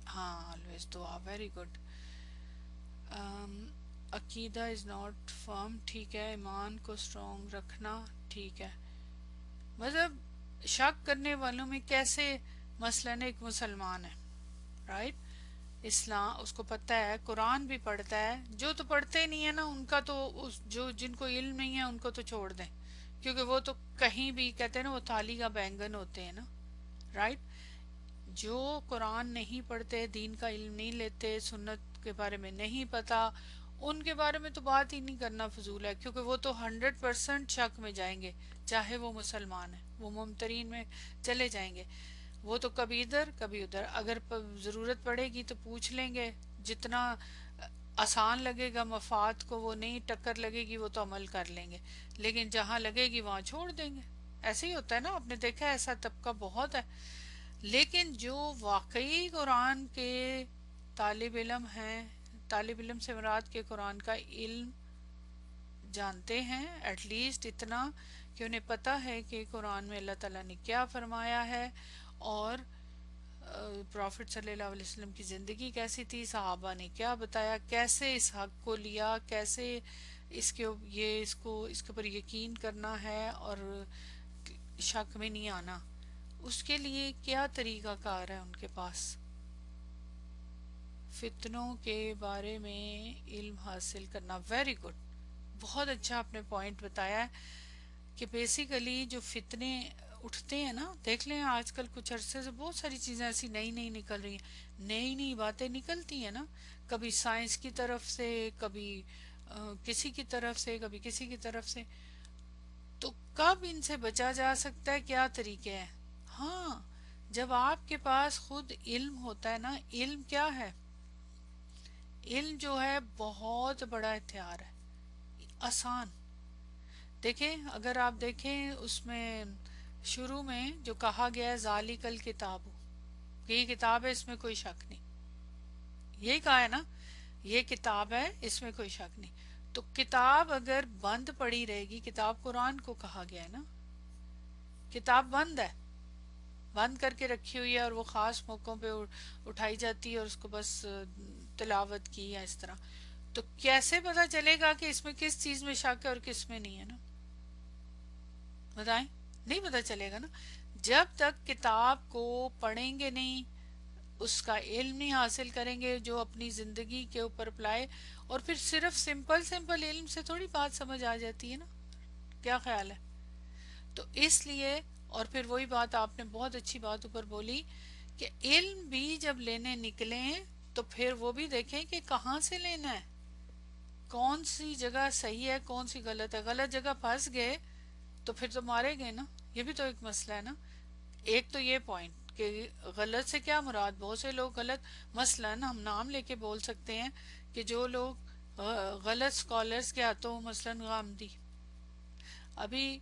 ہاں always دعا. Very good. عقیدہ از ناٹ فرم. ٹھیک ہے، ایمان کو اسٹرانگ رکھنا. ٹھیک ہے، مطلب شک کرنے والوں میں کیسے، مثلاً ایک مسلمان ہے رائٹ، اسلام اس کو پتہ ہے، قرآن بھی پڑھتا ہے. جو تو پڑھتے نہیں ہیں نا ان کا تو جو جن کو علم نہیں ہے ان کو تو چھوڑ دیں، کیونکہ وہ تو کہیں بھی کہتے ہیں نا وہ تھالی کا بینگن ہوتے ہیں نا رائٹ. جو قرآن نہیں پڑھتے، دین کا علم نہیں لیتے، سنت کے بارے میں نہیں پتا، ان کے بارے میں تو بات ہی نہیں کرنا فضول ہے، کیونکہ وہ تو 100% شک میں جائیں گے چاہے وہ مسلمان ہیں، وہ ممترین میں چلے جائیں گے. وہ تو کبھی ادھر کبھی ادھر، اگر ضرورت پڑے گی تو پوچھ لیں گے، جتنا آسان لگے گا مفاد کو وہ نہیں ٹکر لگے گی وہ تو عمل کر لیں گے، لیکن جہاں لگے گی وہاں چھوڑ دیں گے. ایسے ہی ہوتا ہے نا، آپ نے دیکھا ہے ایسا طبقہ بہت ہے. لیکن جو واقعی قرآن کے طالب علم ہیں، طالب علم سے مراد کے قرآن کا علم جانتے ہیں ایٹ لیسٹ اتنا کہ انہیں پتہ ہے کہ قرآن میں اللہ تعالیٰ نے کیا فرمایا ہے، اور پرافٹ صلی اللہ علیہ وسلم کی زندگی کیسی تھی، صحابہ نے کیا بتایا، کیسے اس حق کو لیا، کیسے اس کے اوپر یقین کرنا ہے اور شک میں نہیں آنا، اس کے لیے کیا طریقہ کار ہے ان کے پاس. فتنوں کے بارے میں علم حاصل کرنا. ویری گڈ، بہت اچھا آپ نے پوائنٹ بتایا ہے کہ بیسیکلی جو فتنے اٹھتے ہیں نا، دیکھ لیں آج کل کچھ عرصے سے بہت ساری چیزیں ایسی نئی نئی نکل رہی ہیں، نئی نئی باتیں نکلتی ہیں نا، کبھی سائنس کی طرف سے، کبھی کسی کی طرف سے، کبھی کسی کی طرف سے. تو کب ان سے بچا جا سکتا ہے، کیا طریقے ہیں؟ ہاں، جب آپ کے پاس خود علم ہوتا ہے نا. علم کیا ہے؟ علم جو ہے بہت بڑا ہتھیار ہے، آسان. دیکھیں اگر آپ دیکھیں اس میں شروع میں جو کہا گیا ہے ذالک الکتاب، کہ یہ کتاب ہے اس میں کوئی شک نہیں، یہی کہا ہے نا، یہ کتاب ہے اس میں کوئی شک نہیں. تو کتاب اگر بند پڑی رہے گی، کتاب قرآن کو کہا گیا ہے نا، کتاب بند ہے، بند کر کے رکھی ہوئی ہے اور وہ خاص موقعوں پہ اٹھائی جاتی ہے اور اس کو بس تلاوت کی یا اس طرح. تو کیسے پتا چلے گا کہ اس میں کس چیز میں شک ہے اور کس میں نہیں ہے نا؟ بتائیں، نہیں پتا چلے گا نا جب تک کتاب کو پڑھیں گے نہیں، اس کا علم نہیں حاصل کریں گے جو اپنی زندگی کے اوپر اپلائے. اور پھر صرف سمپل سمپل علم سے تھوڑی بات سمجھ آ جاتی ہے نا، کیا خیال ہے؟ تو اس لیے، اور پھر وہی بات آپ نے بہت اچھی بات اوپر بولی کہ علم بھی جب لینے نکلیں تو پھر وہ بھی دیکھیں کہ کہاں سے لینا ہے، کون سی جگہ صحیح ہے کون سی غلط ہے. غلط جگہ پھنس گئے تو پھر تو مارے گئے نا، یہ بھی تو ایک مسئلہ ہے نا. ایک تو یہ پوائنٹ کہ غلط سے کیا مراد، بہت سے لوگ غلط، مثلاً ہم نام لے کے بول سکتے ہیں کہ جو لوگ غلط اسکالرس کے ہاتھوں مثلاً غامدی. ابھی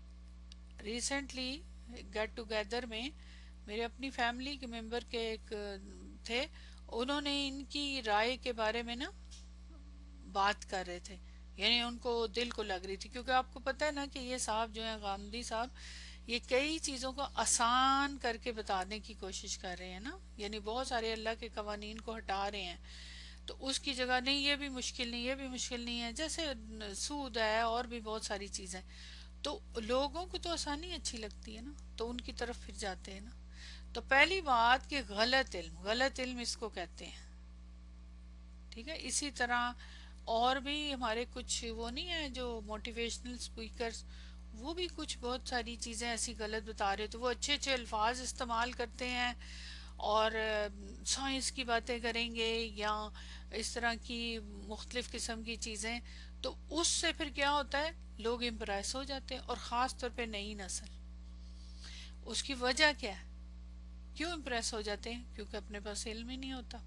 ریسنٹلی گیٹ ٹوگیدر میں میرے اپنی فیملی کے ممبر کے ایک تھے، انہوں نے ان کی رائے کے بارے میں نا بات کر رہے تھے، یعنی ان کو دل کو لگ رہی تھی، کیونکہ آپ کو پتہ ہے نا کہ یہ صاحب جو ہیں غامدی صاحب، یہ کئی چیزوں کو آسان کر کے بتانے کی کوشش کر رہے ہیں نا، یعنی بہت سارے اللہ کے قوانین کو ہٹا رہے ہیں. تو اس کی جگہ نہیں یہ بھی مشکل نہیں، یہ بھی مشکل نہیں ہے، جیسے سود ہے اور بھی بہت ساری چیزیں. تو لوگوں کو تو آسانی اچھی لگتی ہے نا، تو ان کی طرف پھر جاتے ہیں نا. تو پہلی بات کہ غلط علم اس کو کہتے ہیں. ٹھیک ہے، اسی طرح اور بھی ہمارے کچھ وہ نہیں ہے جو موٹیویشنل سپیکرز، وہ بھی کچھ بہت ساری چیزیں ایسی غلط بتا رہے، تو وہ اچھے اچھے الفاظ استعمال کرتے ہیں اور سائنس کی باتیں کریں گے یا اس طرح کی مختلف قسم کی چیزیں. تو اس سے پھر کیا ہوتا ہے، لوگ امپریس ہو جاتے ہیں، اور خاص طور پہ نئی نسل. اس کی وجہ کیا ہے، کیوں امپریس ہو جاتے ہیں؟ کیونکہ اپنے پاس علم ہی نہیں ہوتا.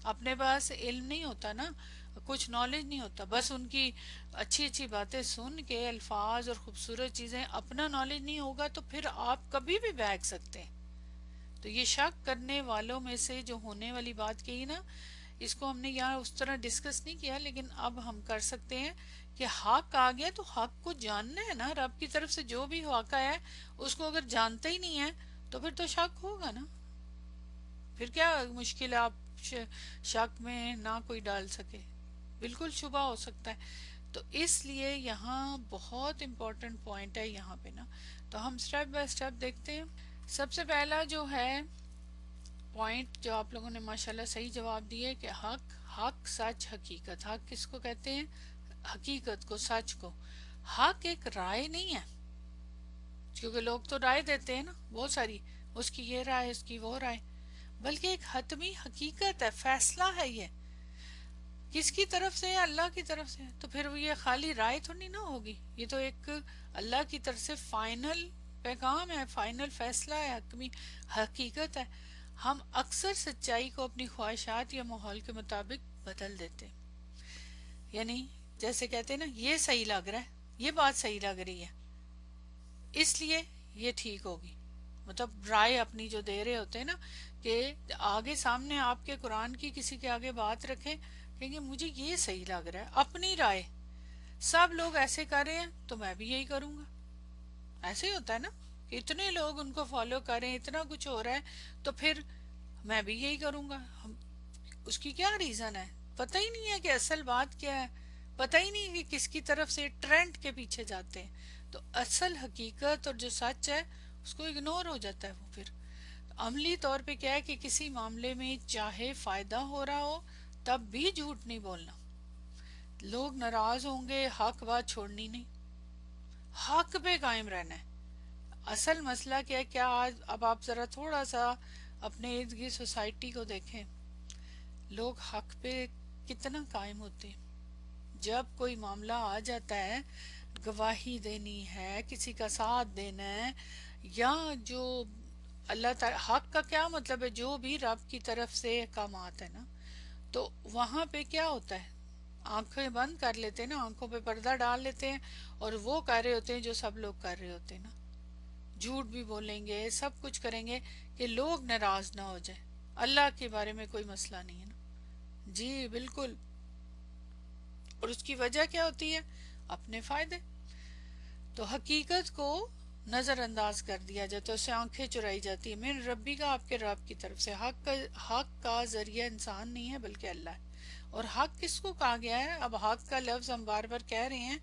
اپنے پاس علم نہیں ہوتا نا، کچھ نالج نہیں ہوتا، بس ان کی اچھی اچھی باتیں سن کے الفاظ اور خوبصورت چیزیں، اپنا نالج نہیں ہوگا تو پھر آپ کبھی بھی بہک سکتے ہیں. تو یہ شک کرنے والوں میں سے جو ہونے والی بات کہی نا، اس کو ہم نے یہاں اس طرح ڈسکس نہیں کیا، لیکن اب ہم کر سکتے ہیں کہ حق آ گیا تو حق کو جاننا ہے نا. رب کی طرف سے جو بھی واقع ہے اس کو اگر جانتے ہی نہیں ہے تو پھر تو شک ہوگا نا. پھر کیا مشکل ہے، آپ شک میں نہ کوئی ڈال سکے، بالکل شبہ ہو سکتا ہے. تو اس لیے یہاں بہت امپورٹنٹ پوائنٹ ہے یہاں پہ نا. تو ہم سٹیپ بائی سٹیپ دیکھتے ہیں. سب سے پہلا جو ہے پوائنٹ، جو آپ لوگوں نے ماشاءاللہ صحیح جواب دیے، کہ حق سچ حقیقت. حق کس کو کہتے ہیں؟ حقیقت کو، سچ کو. حق ایک رائے نہیں ہے، کیونکہ لوگ تو رائے دیتے ہیں نا بہت ساری، اس کی یہ رائے، اس کی وہ رائے، بلکہ ایک حتمی حقیقت ہے، فیصلہ ہے. یہ کس کی طرف سے ہے؟ اللہ کی طرف سے. تو پھر وہ یہ خالی رائے تو نہیں نہ ہوگی، یہ تو ایک اللہ کی طرف سے فائنل پیغام ہے، فائنل فیصلہ ہے، حتمی حقیقت ہے. ہم اکثر سچائی کو اپنی خواہشات یا ماحول کے مطابق بدل دیتے، یعنی جیسے کہتے ہیں نا، یہ صحیح لگ رہا ہے، یہ بات صحیح لگ رہی ہے، اس لیے یہ ٹھیک ہوگی. مطلب رائے اپنی جو دے رہے ہوتے ہیں نا، کہ آگے سامنے آپ کے قرآن کی کسی کے آگے بات رکھیں، کہیں گے مجھے یہ صحیح لگ رہا ہے، اپنی رائے. سب لوگ ایسے کر رہے ہیں تو میں بھی یہی کروں گا. ایسے ہی ہوتا ہے نا کہ اتنے لوگ ان کو فالو کریں، اتنا کچھ ہو رہا ہے تو پھر میں بھی یہی کروں گا. اس کی کیا ریزن ہے؟ پتہ ہی نہیں ہے کہ اصل بات کیا ہے، پتہ ہی نہیں کہ کس کی طرف سے ٹرینڈ کے پیچھے جاتے ہیں. تو اصل حقیقت اور جو سچ ہے اس کو اگنور ہو جاتا ہے. وہ پھر عملی طور پہ کیا ہے کہ کسی معاملے میں چاہے فائدہ ہو رہا ہو تب بھی جھوٹ نہیں بولنا. لوگ ناراض ہوں گے، حق بات چھوڑنی نہیں، حق پہ قائم رہنا ہے. اصل مسئلہ کیا ہے؟ کیا آج اب آپ ذرا تھوڑا سا اپنے ارد گرد سوسائٹی کو دیکھیں، لوگ حق پہ کتنا قائم ہوتے ہیں. جب کوئی معاملہ آ جاتا ہے، گواہی دینی ہے، کسی کا ساتھ دینا ہے، یا جو اللہ تعالی، حق کا کیا مطلب ہے؟ جو بھی رب کی طرف سے احکامات ہے نا، تو وہاں پہ کیا ہوتا ہے؟ آنکھیں بند کر لیتے ہیں نا، آنکھوں پہ پردہ ڈال لیتے ہیں، اور وہ کر رہے ہوتے ہیں جو سب لوگ کر رہے ہوتے ہیں نا. جھوٹ بھی بولیں گے، سب کچھ کریں گے کہ لوگ ناراض نہ ہو جائیں. اللہ کے بارے میں کوئی مسئلہ نہیں ہے نا. جی بالکل. اور اس کی وجہ کیا ہوتی ہے؟ اپنے فائدے. تو حقیقت کو نظر انداز کر دیا جاتا ہے، اس سے آنکھیں چرائی جاتی ہے. من ربی کا، آپ کے رب کی طرف سے. حق کا ذریعہ انسان نہیں ہے بلکہ اللہ ہے. اور حق کس کو کہا گیا ہے؟ اب حق کا لفظ ہم بار بار کہہ رہے ہیں،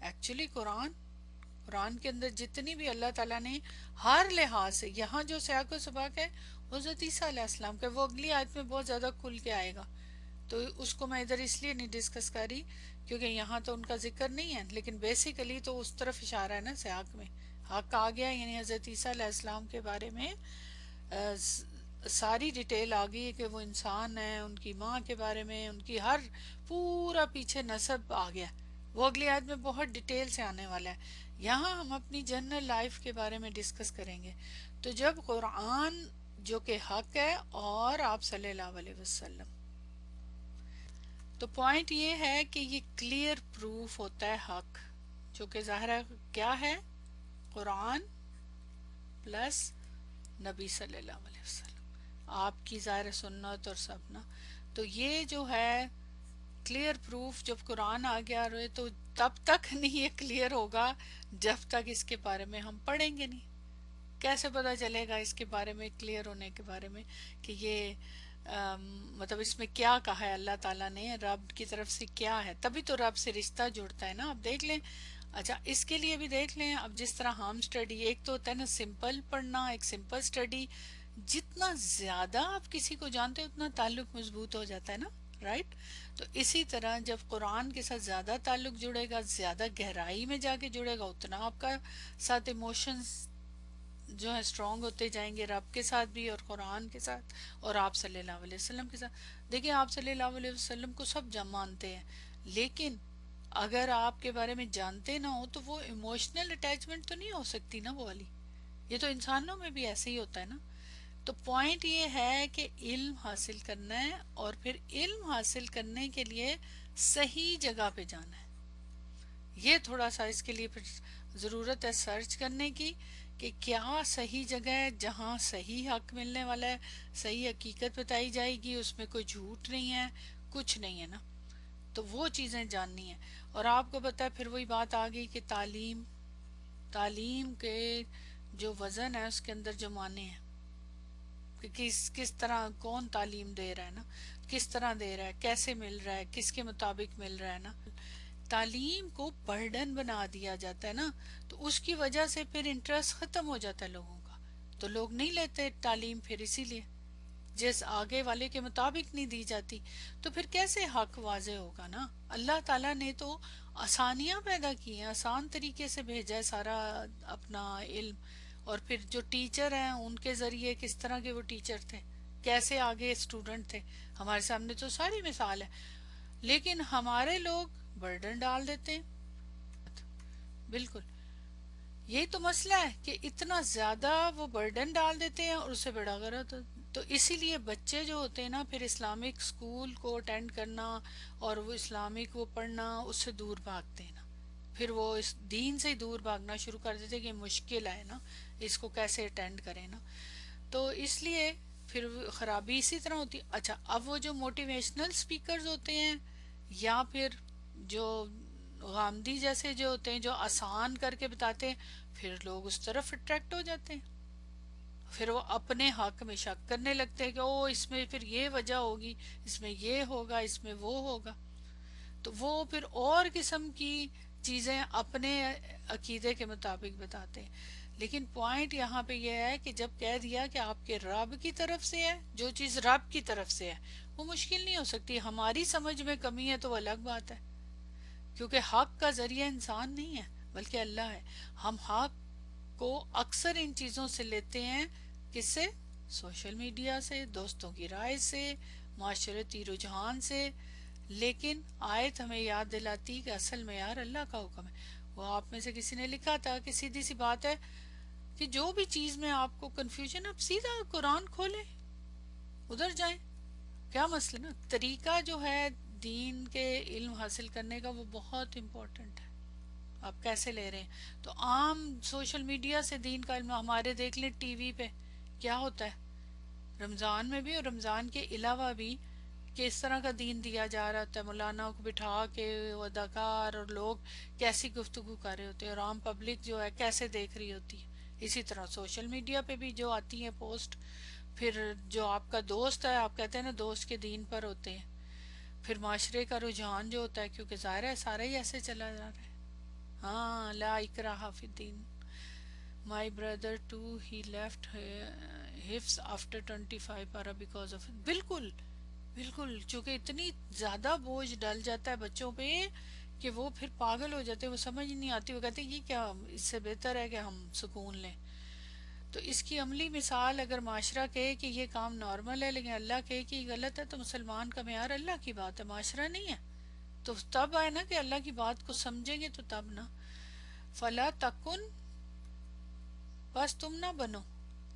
ایکچولی قرآن کے اندر جتنی بھی اللہ تعالیٰ نے ہر لحاظ سے، یہاں جو سیاق و سباق ہے حضرت عیسیٰ علیہ السلام کا، وہ اگلی آیت میں بہت زیادہ کھل کے آئے گا، تو اس کو میں ادھر اس لیے نہیں ڈسکس کر رہی کیونکہ یہاں تو ان کا ذکر نہیں ہے، لیکن بیسیکلی تو اس طرف اشارہ ہے نا سیاق میں. حق آ گیا یعنی حضرت عیسیٰ علیہ السلام کے بارے میں ساری ڈیٹیل آ گئی ہے کہ وہ انسان ہیں، ان کی ماں کے بارے میں، ان کی ہر پورا پیچھے نسب آ گیا. وہ اگلی آیت میں بہت ڈیٹیل سے آنے والا ہے. یہاں ہم اپنی جنرل لائف کے بارے میں ڈسکس کریں گے. تو جب قرآن جو کہ حق ہے، اور آپ صلی اللہ علیہ وسلم، تو پوائنٹ یہ ہے کہ یہ کلیئر پروف ہوتا ہے حق، جو کہ ظاہر ہے کیا ہے، قرآن پلس نبی صلی اللہ علیہ وسلم، آپ کی ظاہر سنت اور سب نا. تو یہ جو ہے کلیئر پروف، جب قرآن آ گیا رہے تو تب تک نہیں یہ کلیئر ہوگا جب تک اس کے بارے میں ہم پڑھیں گے نہیں. کیسے پتا چلے گا اس کے بارے میں، کلیئر ہونے کے بارے میں، کہ یہ مطلب اس میں کیا کہا ہے اللہ تعالیٰ نے، رب کی طرف سے کیا ہے، تبھی تو رب سے رشتہ جڑتا ہے نا. آپ دیکھ لیں، اچھا اس کے لیے بھی دیکھ لیں، اب جس طرح ہم اسٹڈی، ایک تو ہوتا ہے نا سمپل پڑھنا، ایک سمپل اسٹڈی، جتنا زیادہ آپ کسی کو جانتے ہو اتنا تعلق مضبوط ہو جاتا ہے نا، رائٹ. تو اسی طرح جب قرآن کے ساتھ زیادہ تعلق جڑے گا، زیادہ گہرائی میں جا کے جڑے گا، اتنا آپ کا ساتھ ایموشنز جو ہے اسٹرانگ ہوتے جائیں گے، رب کے ساتھ بھی اور قرآن کے ساتھ اور آپ صلی اللہ علیہ وسلم کے ساتھ. دیکھیں آپ صلی اللہ علیہ وسلم کو سب مانتے ہیں، لیکن اگر آپ کے بارے میں جانتے نہ ہو تو وہ ایموشنل اٹیچمنٹ تو نہیں ہو سکتی نا وہ والی. یہ تو انسانوں میں بھی ایسے ہی ہوتا ہے نا. تو پوائنٹ یہ ہے کہ علم حاصل کرنا ہے، اور پھر علم حاصل کرنے کے لیے صحیح جگہ پہ جانا ہے. یہ تھوڑا سا اس کے لیے پھر ضرورت ہے سرچ کرنے کی، کہ کیا صحیح جگہ ہے جہاں صحیح حق ملنے والا ہے، صحیح حقیقت بتائی جائے گی، اس میں کوئی جھوٹ نہیں ہے، کچھ نہیں ہے نا. تو وہ چیزیں جاننی ہیں. اور آپ کو پتا ہے پھر وہی بات آ گئی کہ تعلیم کے جو وزن ہے اس کے اندر جو معنی ہے، کہ کس طرح کون تعلیم دے رہا ہے نا، کس طرح دے رہا ہے، کیسے مل رہا ہے، کس کے مطابق مل رہا ہے نا. تعلیم کو برڈن بنا دیا جاتا ہے نا، تو اس کی وجہ سے پھر انٹرسٹ ختم ہو جاتا ہے لوگوں کا، تو لوگ نہیں لیتے تعلیم پھر اسی لیے جس آگے والے کے مطابق نہیں دی جاتی. تو پھر کیسے حق واضح ہوگا نا. اللہ تعالیٰ نے تو آسانیاں پیدا کی ہیں، آسان طریقے سے بھیجا ہے سارا اپنا علم. اور پھر جو ٹیچر ہیں ان کے ذریعے کس طرح کے وہ ٹیچر تھے، کیسے آگے اسٹوڈنٹ تھے، ہمارے سامنے تو ساری مثال ہے. لیکن ہمارے لوگ برڈن ڈال دیتے ہیں. بالکل یہی تو مسئلہ ہے کہ اتنا زیادہ وہ برڈن ڈال دیتے ہیں اور اسے بڑا غلط. تو اسی لیے بچے جو ہوتے ہیں نا پھر اسلامک اسکول کو اٹینڈ کرنا اور وہ اسلامک وہ پڑھنا، اس سے دور بھاگتے ہیں نا. پھر وہ اس دین سے ہی دور بھاگنا شروع کر دیتے کہ مشکل ہے نا، اس کو کیسے اٹینڈ کریں نا. تو اس لیے پھر خرابی اسی طرح ہوتی ہے. اچھا اب وہ جو موٹیویشنل سپیکرز ہوتے ہیں یا پھر جو غامدی جیسے جو ہوتے ہیں جو آسان کر کے بتاتے ہیں، پھر لوگ اس طرف اٹریکٹ ہو جاتے ہیں. پھر وہ اپنے حق میں شک کرنے لگتے ہیں کہ او اس میں پھر یہ وجہ ہوگی، اس میں یہ ہوگا، اس میں وہ ہوگا. تو وہ پھر اور قسم کی چیزیں اپنے عقیدے کے مطابق بتاتے ہیں. لیکن پوائنٹ یہاں پہ یہ ہے کہ جب کہہ دیا کہ آپ کے رب کی طرف سے ہے، جو چیز رب کی طرف سے ہے وہ مشکل نہیں ہو سکتی. ہماری سمجھ میں کمی ہے تو وہ الگ بات ہے، کیونکہ حق کا ذریعہ انسان نہیں ہے بلکہ اللہ ہے. ہم حق کو اکثر ان چیزوں سے لیتے ہیں، کس سے؟ سوشل میڈیا سے، دوستوں کی رائے سے، معاشرتی رجحان سے. لیکن آیت ہمیں یاد دلاتی کہ اصل معیار اللہ کا حکم ہے. وہ آپ میں سے کسی نے لکھا تھا کہ سیدھی سی بات ہے کہ جو بھی چیز میں آپ کو کنفیوژن، آپ سیدھا قرآن کھولیں، ادھر جائیں. کیا مسئلہ نا، طریقہ جو ہے دین کے علم حاصل کرنے کا وہ بہت امپورٹنٹ ہے. آپ کیسے لے رہے ہیں؟ تو عام سوشل میڈیا سے دین کا علم، ہمارے دیکھ لیں ٹی وی پہ کیا ہوتا ہے رمضان میں بھی اور رمضان کے علاوہ بھی، کہ اس طرح کا دین دیا جا رہا ہوتا ہے. مولانا کو بٹھا کے وہ اداکار اور لوگ کیسی گفتگو کر رہے ہوتے ہیں، اور عام پبلک جو ہے کیسے دیکھ رہی ہوتی ہے. اسی طرح سوشل میڈیا پہ بھی جو آتی ہیں پوسٹ، پھر جو آپ کا دوست ہے، آپ کہتے ہیں نا دوست کے دین پر ہوتے ہیں، پھر معاشرے کا رجحان جو ہوتا ہے، کیونکہ ظاہر ہے سارا ہی ایسے چلا جا رہا ہے. ہاں لا اکراہ فی الدین. My brother too, he left حفظ after 25 para because of it. بالکل بالکل، چونکہ اتنی زیادہ بوجھ ڈل جاتا ہے بچوں پہ کہ وہ پھر پاگل ہو جاتے ہیں، وہ سمجھ نہیں آتی، وہ کہتے ہیں یہ کیا، اس سے بہتر ہے کہ ہم سکون لیں. تو اس کی عملی مثال اگر معاشرہ کہے کہ یہ کام نارمل ہے لیکن اللہ کہے کہ یہ غلط ہے، تو مسلمان کا معیار اللہ کی بات ہے، معاشرہ نہیں ہے. تو تب آئے نا کہ اللہ کی بات کو سمجھیں گے، تو تب نا فلا تکن، بس تم نہ بنو.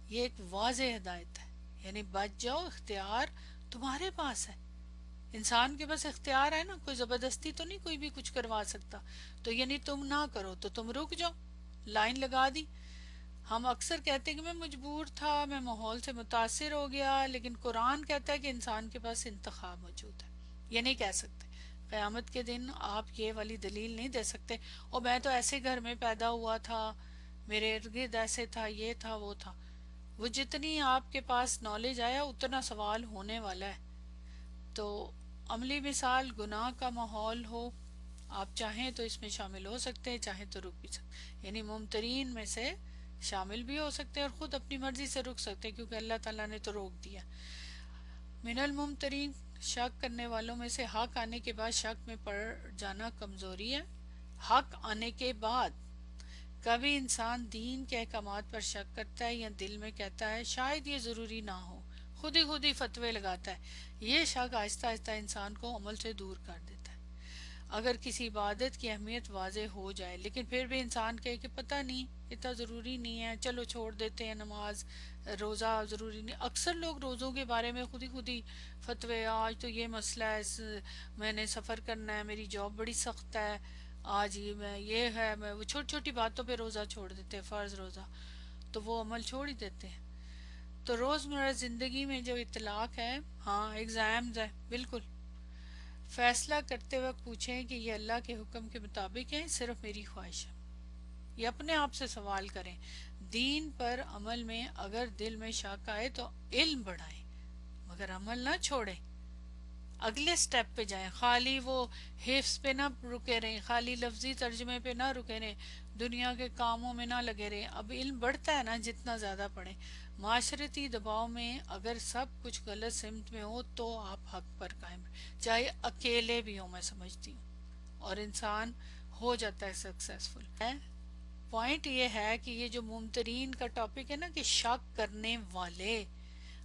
یہ ایک واضح ہدایت ہے، یعنی بچ جاؤ، اختیار تمہارے پاس ہے. انسان کے پاس اختیار ہے نا، کوئی زبردستی تو نہیں کوئی بھی کچھ کروا سکتا. تو یعنی تم نہ کرو تو تم رک جاؤ، لائن لگا دی. ہم اکثر کہتے ہیں کہ میں مجبور تھا، میں ماحول سے متاثر ہو گیا، لیکن قرآن کہتا ہے کہ انسان کے پاس انتخاب موجود ہے. یہ نہیں کہہ سکتے قیامت کے دن آپ یہ والی دلیل نہیں دے سکتے اور میں تو ایسے گھر میں پیدا ہوا تھا، میرے ارد گرد ایسے تھا، یہ تھا وہ تھا. وہ جتنی آپ کے پاس نالج آیا اتنا سوال ہونے والا ہے. تو عملی مثال گناہ کا ماحول ہو، آپ چاہیں تو اس میں شامل ہو سکتے ہیں، چاہیں تو رک بھی سکتے ہیں، یعنی ممترین میں سے شامل بھی ہو سکتے ہیں اور خود اپنی مرضی سے رک سکتے ہیں کیونکہ اللہ تعالیٰ نے تو روک دیا. من الممترین، شک کرنے والوں میں سے. حق آنے کے بعد شک میں پڑ جانا کمزوری ہے. حق آنے کے بعد کبھی انسان دین کے احکامات پر شک کرتا ہے یا دل میں کہتا ہے شاید یہ ضروری نہ ہو، خود ہی فتوے لگاتا ہے. یہ شک آہستہ آہستہ انسان کو عمل سے دور کر دیتا ہے. اگر کسی عبادت کی اہمیت واضح ہو جائے لیکن پھر بھی انسان کہے کہ پتہ نہیں اتنا ضروری نہیں ہے، چلو چھوڑ دیتے ہیں، نماز روزہ ضروری نہیں. اکثر لوگ روزوں کے بارے میں خود ہی فتوے، آج تو یہ مسئلہ ہے، میں نے سفر کرنا ہے، میری جاب بڑی سخت ہے، آج یہ ہے، میں وہ چھوٹی چھوٹی باتوں پہ روزہ چھوڑ دیتے ہیں، فرض روزہ، تو وہ عمل چھوڑ ہی دیتے ہیں. تو روزمرہ زندگی میں جو اطلاق ہے، ہاں ایگزامز ہے بالکل. فیصلہ کرتے وقت پوچھیں کہ یہ اللہ کے حکم کے مطابق ہے صرف میری خواہش ہے. یہ اپنے آپ سے سوال کریں. دین پر عمل میں اگر دل میں شک آئے تو علم بڑھائیں مگر عمل نہ چھوڑیں، اگلے سٹیپ پہ جائیں. خالی وہ حفظ پہ نہ رکے رہیں، خالی لفظی ترجمے پہ نہ رکے رہیں، دنیا کے کاموں میں نہ لگے رہیں. اب علم بڑھتا ہے نا جتنا زیادہ پڑھیں. معاشرتی دباؤ میں اگر سب کچھ غلط سمت میں ہو تو آپ حق پر قائم رہیں، چاہے اکیلے بھی ہوں. میں سمجھتی ہوں اور انسان ہو جاتا ہے سکسیسفل. پوائنٹ یہ ہے کہ یہ جو ممترین کا ٹاپک ہے نا کہ شک کرنے والے،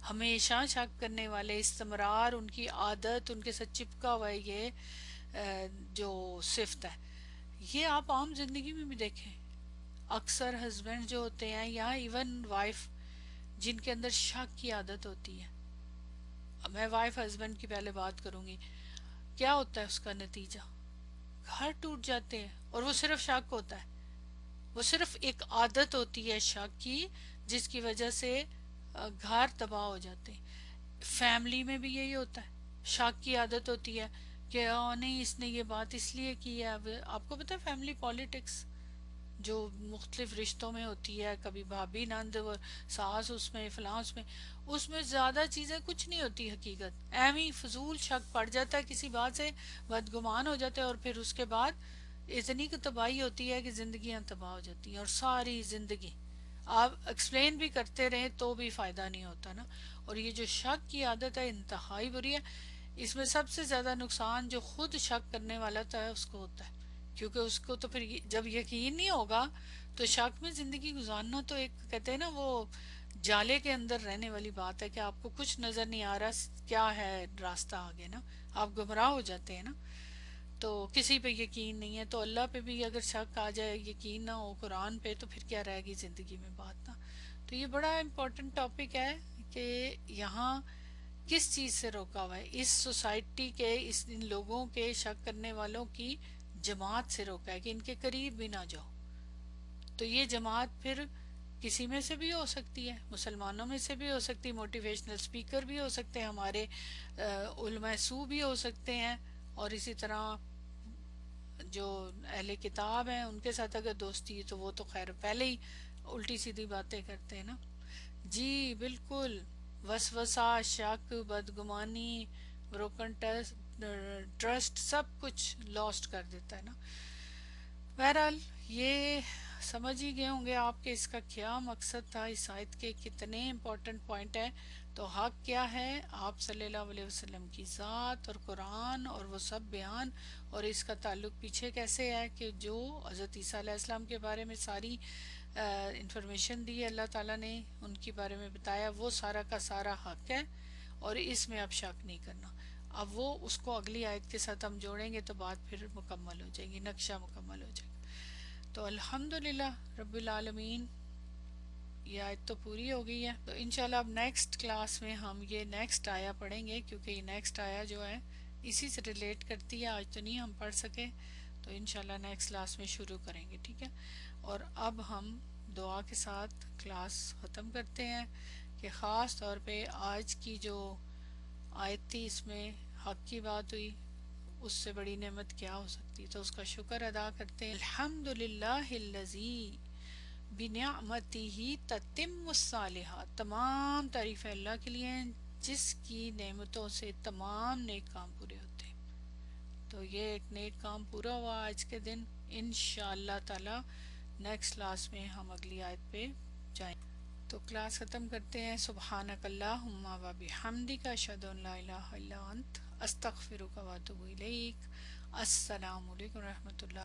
ہمیشہ شک کرنے والے، استمرار ان کی عادت، ان کے ساتھ چپکا ہوا ہے یہ جو صفت ہے. یہ آپ عام زندگی میں بھی دیکھیں. اکثر ہسبینڈ جو ہوتے ہیں یا ایون وائف جن کے اندر شک کی عادت ہوتی ہے، میں وائف ہسبینڈ کی پہلے بات کروں گی، کیا ہوتا ہے اس کا نتیجہ؟ گھر ٹوٹ جاتے ہیں. اور وہ صرف شک ہوتا ہے، وہ صرف ایک عادت ہوتی ہے شک کی جس کی وجہ سے گھر تباہ ہو جاتے ہیں. فیملی میں بھی یہی ہوتا ہے، شک کی عادت ہوتی ہے کہ نہیں اس نے یہ بات اس لیے کی ہے. اب آپ کو پتا ہے فیملی پالیٹکس جو مختلف رشتوں میں ہوتی ہے، کبھی بھابھی نند اور ساس، اس میں زیادہ چیزیں کچھ نہیں ہوتی حقیقت، ایم ہی فضول شک پڑ جاتا ہے، کسی بات سے بدگمان ہو جاتا ہے اور پھر اس کے بعد اتنی کی تباہی ہوتی ہے کہ زندگیاں تباہ ہو جاتی ہیں اور ساری زندگی آپ ایکسپلین بھی کرتے رہیں تو بھی فائدہ نہیں ہوتا نا. اور یہ جو شک کی عادت ہے انتہائی بری ہے. اس میں سب سے زیادہ نقصان جو خود شک کرنے والا ہے اس کو ہوتا ہے، کیونکہ اس کو تو پھر جب یقین نہیں ہوگا تو شک میں زندگی گزارنا تو ایک کہتے ہیں نا وہ جالے کے اندر رہنے والی بات ہے کہ آپ کو کچھ نظر نہیں آ رہا کیا ہے راستہ آگے نا، آپ گمراہ ہو جاتے ہیں نا. تو کسی پہ یقین نہیں ہے تو اللہ پہ بھی اگر شک آ جائے، یقین نہ ہو قرآن پہ، تو پھر کیا رہے گی زندگی میں بات نا. تو یہ بڑا امپورٹنٹ ٹاپک ہے کہ یہاں کس چیز سے روکا ہوا ہے، اس سوسائٹی کے ان لوگوں کے شک کرنے والوں کی جماعت سے روکا ہے کہ ان کے قریب بھی نہ جاؤ. تو یہ جماعت پھر کسی میں سے بھی ہو سکتی ہے، مسلمانوں میں سے بھی ہو سکتی، موٹیویشنل سپیکر بھی ہو سکتے ہیں، ہمارے علماء سو بھی ہو سکتے ہیں، اور اسی طرح جو اہل کتاب ہیں ان کے ساتھ اگر دوستی ہے تو وہ تو خیر پہلے ہی الٹی سیدھی باتیں کرتے ہیں نا. جی بالکل، وسوسہ، شک، بدگمانی، بروکن ٹرسٹ سب کچھ لاسٹ کر دیتا ہے نا. بہرحال یہ سمجھ ہی گئے ہوں گے آپ کے اس کا کیا مقصد تھا، اس آیت کے کتنے امپورٹنٹ پوائنٹ ہیں. تو حق کیا ہے؟ آپ صلی اللہ علیہ وسلم کی ذات اور قرآن اور وہ سب بیان، اور اس کا تعلق پیچھے کیسے ہے کہ جو حضرت عیسیٰ علیہ السلام کے بارے میں ساری انفارمیشن دی اللہ تعالیٰ نے، ان کے بارے میں بتایا، وہ سارا کا سارا حق ہے اور اس میں اب شک نہیں کرنا. اب وہ اس کو اگلی آیت کے ساتھ ہم جوڑیں گے تو بات پھر مکمل ہو جائے گی، نقشہ مکمل ہو جائے گا. تو الحمدللہ رب العالمین، یہ آیت تو پوری ہو گئی ہے. تو انشاءاللہ اب نیکسٹ کلاس میں ہم یہ نیکسٹ آیا پڑھیں گے، کیونکہ یہ نیکسٹ آیا جو ہے اسی سے ریلیٹ کرتی ہے، آج تو نہیں ہم پڑھ سکے، تو انشاءاللہ نیکسٹ کلاس میں شروع کریں گے، ٹھیک ہے؟ اور اب ہم دعا کے ساتھ کلاس ختم کرتے ہیں کہ خاص طور پہ آج کی جو آیت تھی اس میں حق کی بات ہوئی، اس سے بڑی نعمت کیا ہو سکتی، تو اس کا شکر ادا کرتے ہیں۔ الحمدللہ الذی بنعمتہ تتم الصالحات، تمام تعریف اللہ کے لیے ہیں جس کی نعمتوں سے تمام نیک کام پورے ہوتے ہیں۔ تو یہ ایک نیک کام پورا ہوا آج کے دن، انشاءاللہ تعالی نیکسٹ کلاس میں ہم اگلی آیت پہ جائیں۔ تو کلاس ختم کرتے ہیں۔ سبحانک اللہم و بحمدک، اشہد ان لا الہ الا انت، استغفرک و اتوب الیک۔ السلام علیکم و رحمۃ اللہ۔